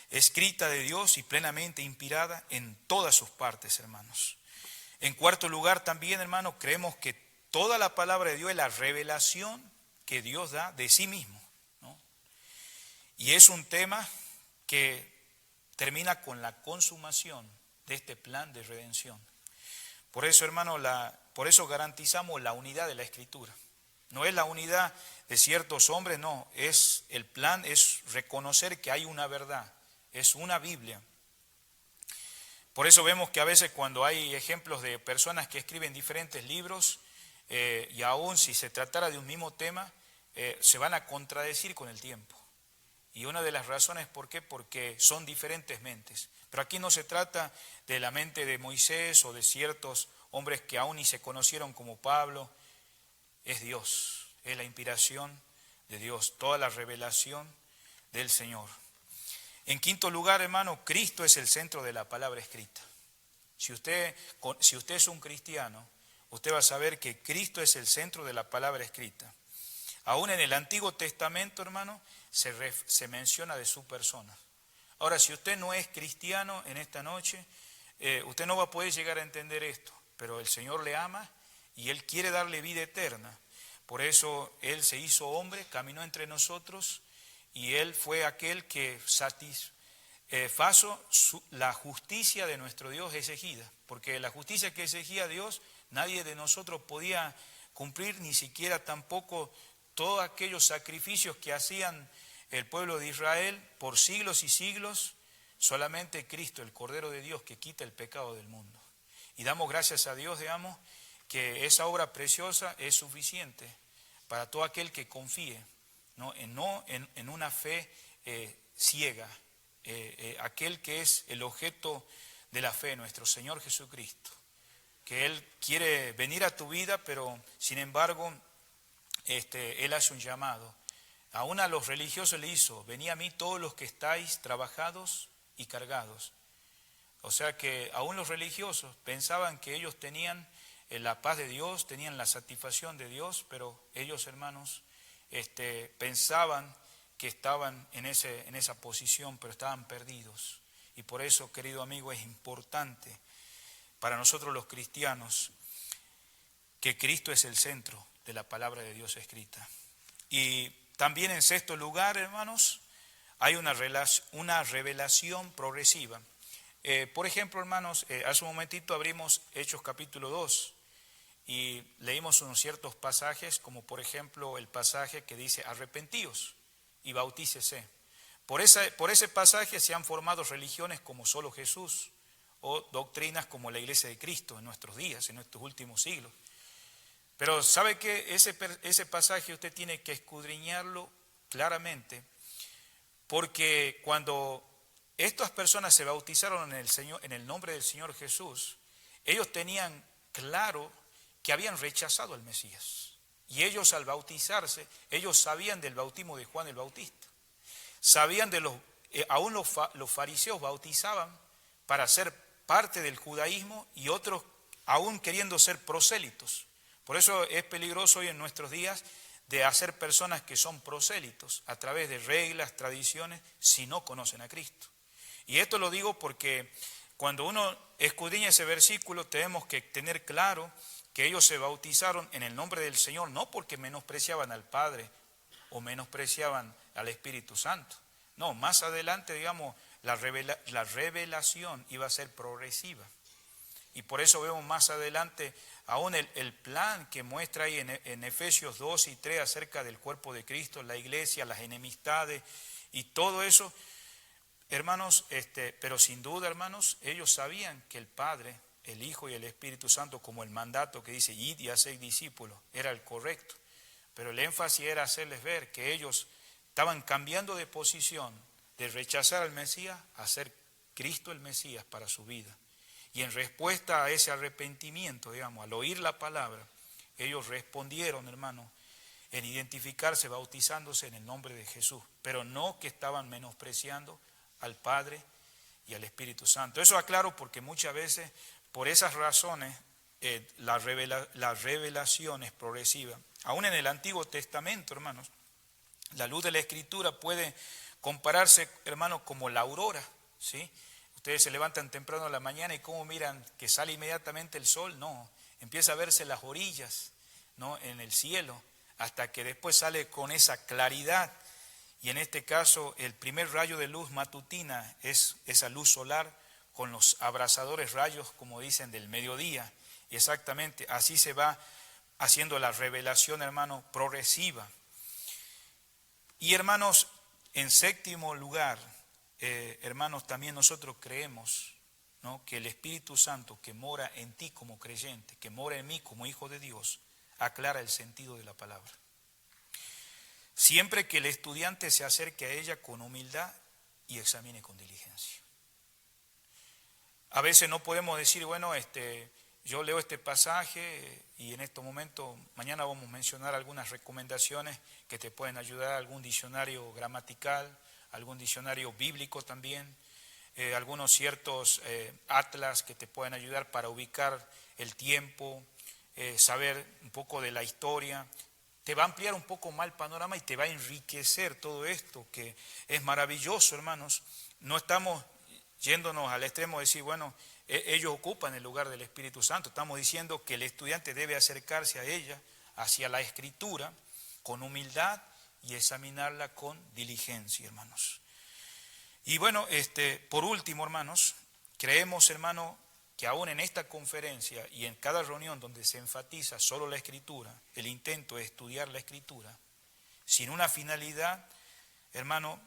escrita de Dios y plenamente inspirada en todas sus partes, hermanos. En cuarto lugar también, hermanos, creemos que toda la palabra de Dios es la revelación que Dios da de sí mismo, ¿no? Y es un tema que termina con la consumación de este plan de redención. Por eso, hermano, por eso garantizamos la unidad de la Escritura. No es la unidad de ciertos hombres, no, es el plan, es reconocer que hay una verdad, es una Biblia. Por eso vemos que a veces cuando hay ejemplos de personas que escriben diferentes libros, y aún si se tratara de un mismo tema, se van a contradecir con el tiempo. Y una de las razones, ¿por qué? Porque son diferentes mentes. Pero aquí no se trata de la mente de Moisés o de ciertos hombres que aún ni se conocieron como Pablo. Es Dios, es la inspiración de Dios, toda la revelación del Señor. En quinto lugar, hermano, Cristo es el centro de la palabra escrita. Si usted es un cristiano, usted va a saber que Cristo es el centro de la palabra escrita. Aún en el Antiguo Testamento, hermano, se menciona de su persona. Ahora, si usted no es cristiano en esta noche, usted no va a poder llegar a entender esto, pero el Señor le ama y Él quiere darle vida eterna. Por eso Él se hizo hombre, caminó entre nosotros y Él fue aquel que satisfazo la justicia de nuestro Dios exigida, porque la justicia que exigía Dios, nadie de nosotros podía cumplir, ni siquiera tampoco todos aquellos sacrificios que hacían el pueblo de Israel por siglos y siglos, solamente Cristo, el Cordero de Dios, que quita el pecado del mundo. Y damos gracias a Dios, digamos, que esa obra preciosa es suficiente para todo aquel que confíe, no en una fe ciega, aquel que es el objeto de la fe, nuestro Señor Jesucristo, que Él quiere venir a tu vida, pero sin embargo, Él hace un llamado. Aún a los religiosos le hizo: venid a mí todos los que estáis trabajados y cargados. O sea que aún los religiosos pensaban que ellos tenían la paz de Dios, tenían la satisfacción de Dios, pero ellos, hermanos, pensaban que estaban en esa posición, pero estaban perdidos. Y por eso, querido amigo, es importante para nosotros los cristianos que Cristo es el centro de la palabra de Dios escrita. Y también en sexto lugar, hermanos, hay una revelación progresiva. Por ejemplo, hermanos, hace un momentito abrimos Hechos capítulo 2 y leímos unos ciertos pasajes, como por ejemplo el pasaje que dice arrepentíos y bautícese. Por ese pasaje se han formado religiones como solo Jesús o doctrinas como la Iglesia de Cristo en nuestros días, en nuestros últimos siglos. Pero ¿sabe qué? Ese pasaje usted tiene que escudriñarlo claramente, porque cuando estas personas se bautizaron en el nombre del Señor Jesús, ellos tenían claro que habían rechazado al Mesías. Y ellos al bautizarse, ellos sabían del bautismo de Juan el Bautista. Sabían aún los fariseos bautizaban para ser parte del judaísmo y otros aún queriendo ser prosélitos. Por eso es peligroso hoy en nuestros días de hacer personas que son prosélitos a través de reglas, tradiciones, si no conocen a Cristo. Y esto lo digo porque cuando uno escudriña ese versículo tenemos que tener claro que ellos se bautizaron en el nombre del Señor, no porque menospreciaban al Padre o menospreciaban al Espíritu Santo. No, más adelante, digamos, la revelación iba a ser progresiva. Y por eso vemos más adelante aún el plan que muestra ahí en Efesios 2 y 3 acerca del cuerpo de Cristo, la iglesia, las enemistades y todo eso. Hermanos, pero sin duda, hermanos, ellos sabían que el Padre, el Hijo y el Espíritu Santo, como el mandato que dice, id y haced discípulos, era el correcto. Pero el énfasis era hacerles ver que ellos estaban cambiando de posición, de rechazar al Mesías a hacer Cristo el Mesías para su vida. Y en respuesta a ese arrepentimiento, digamos, al oír la palabra, ellos respondieron, hermano, en identificarse, bautizándose en el nombre de Jesús, pero no que estaban menospreciando al Padre y al Espíritu Santo. Eso aclaro porque muchas veces, por esas razones, la revelación es progresiva. Aún en el Antiguo Testamento, hermanos, la luz de la Escritura puede compararse, hermanos, como la aurora, ¿sí? Ustedes se levantan temprano a la mañana y cómo miran que sale inmediatamente el sol, no, empieza a verse las orillas, ¿no?, en el cielo, hasta que después sale con esa claridad. Y en este caso el primer rayo de luz matutina es esa luz solar con los abrasadores rayos, como dicen, del mediodía. Y exactamente así se va haciendo la revelación, hermano, progresiva. Y hermanos, en séptimo lugar, hermanos, también nosotros creemos, ¿no?, que el Espíritu Santo que mora en ti como creyente, que mora en mí como hijo de Dios, aclara el sentido de la palabra. Siempre que el estudiante se acerque a ella con humildad y examine con diligencia. A veces no podemos decir, bueno, yo leo este pasaje y en este momento, mañana vamos a mencionar algunas recomendaciones que te pueden ayudar, algún diccionario gramatical, algún diccionario bíblico también, algunos ciertos atlas que te pueden ayudar para ubicar el tiempo, saber un poco de la historia. Te va a ampliar un poco más el panorama y te va a enriquecer todo esto, que es maravilloso, hermanos. No estamos yéndonos al extremo de decir, bueno, ellos ocupan el lugar del Espíritu Santo. Estamos diciendo que el estudiante debe acercarse a ella, hacia la Escritura, con humildad y examinarla con diligencia, hermanos. Y bueno, por último, hermanos, creemos, hermano, que aún en esta conferencia y en cada reunión donde se enfatiza solo la Escritura, el intento es estudiar la Escritura, sin una finalidad, hermano,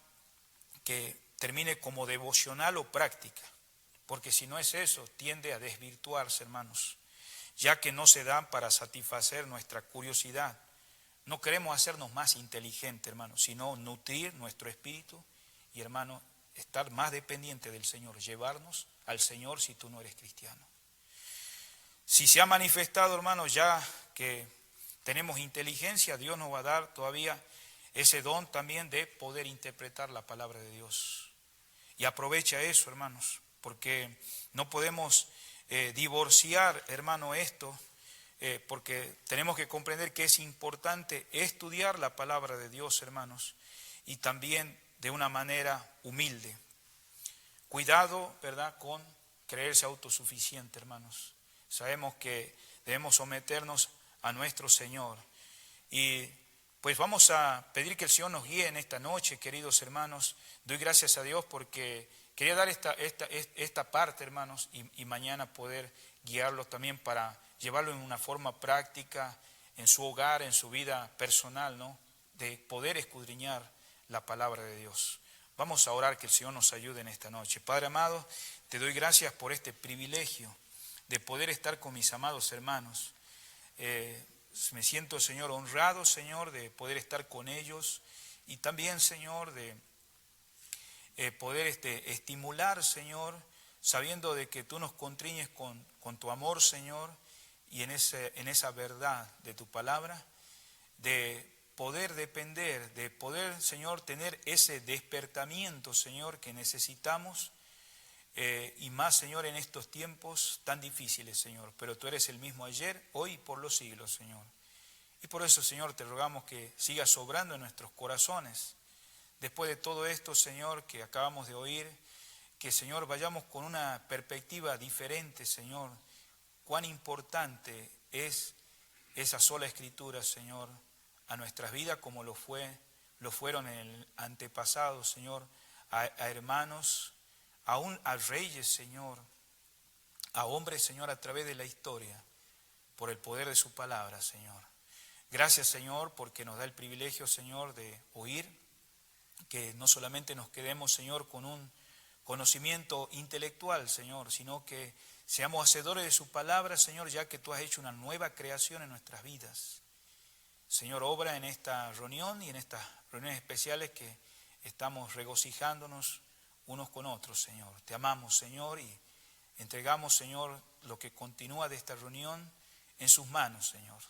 que termine como devocional o práctica, porque si no es eso, tiende a desvirtuarse, hermanos, ya que no se dan para satisfacer nuestra curiosidad. No queremos hacernos más inteligentes, hermanos, sino nutrir nuestro espíritu y, hermano, estar más dependiente del Señor, llevarnos al Señor si tú no eres cristiano. Si se ha manifestado, hermanos, ya que tenemos inteligencia, Dios nos va a dar todavía ese don también de poder interpretar la palabra de Dios. Y aprovecha eso, hermanos, porque no podemos divorciar, hermano, esto, porque tenemos que comprender que es importante estudiar la palabra de Dios, hermanos, y también de una manera humilde. Cuidado, ¿verdad?, con creerse autosuficiente, hermanos. Sabemos que debemos someternos a nuestro Señor. Y pues vamos a pedir que el Señor nos guíe en esta noche, queridos hermanos. Doy gracias a Dios porque quería dar esta parte, hermanos, y mañana poder guiarlos también para llevarlo en una forma práctica, en su hogar, en su vida personal, ¿no? De poder escudriñar la palabra de Dios. Vamos a orar que el Señor nos ayude en esta noche. Padre amado, te doy gracias por este privilegio de poder estar con mis amados hermanos. Me siento, Señor, honrado, Señor, de poder estar con ellos y también, Señor, de poder estimular, Señor, sabiendo de que tú nos contriñes con tu amor, Señor, y en esa verdad de tu palabra, de poder depender, de poder, Señor, tener ese despertamiento, Señor, que necesitamos, y más, Señor, en estos tiempos tan difíciles, Señor. Pero tú eres el mismo ayer, hoy y por los siglos, Señor. Y por eso, Señor, te rogamos que sigas obrando en nuestros corazones. Después de todo esto, Señor, que acabamos de oír, que, Señor, vayamos con una perspectiva diferente, Señor. Cuán importante es esa sola escritura, Señor, a nuestras vidas como lo fueron en el antepasado, Señor, a hermanos, aún a reyes, Señor, a hombres, Señor, a través de la historia, por el poder de su palabra, Señor. Gracias, Señor, porque nos da el privilegio, Señor, de oír, que no solamente nos quedemos, Señor, con un conocimiento intelectual, Señor, sino que seamos hacedores de su palabra, Señor, ya que tú has hecho una nueva creación en nuestras vidas. Señor, obra en esta reunión y en estas reuniones especiales que estamos regocijándonos unos con otros, Señor. Te amamos, Señor, y entregamos, Señor, lo que continúa de esta reunión en sus manos, Señor.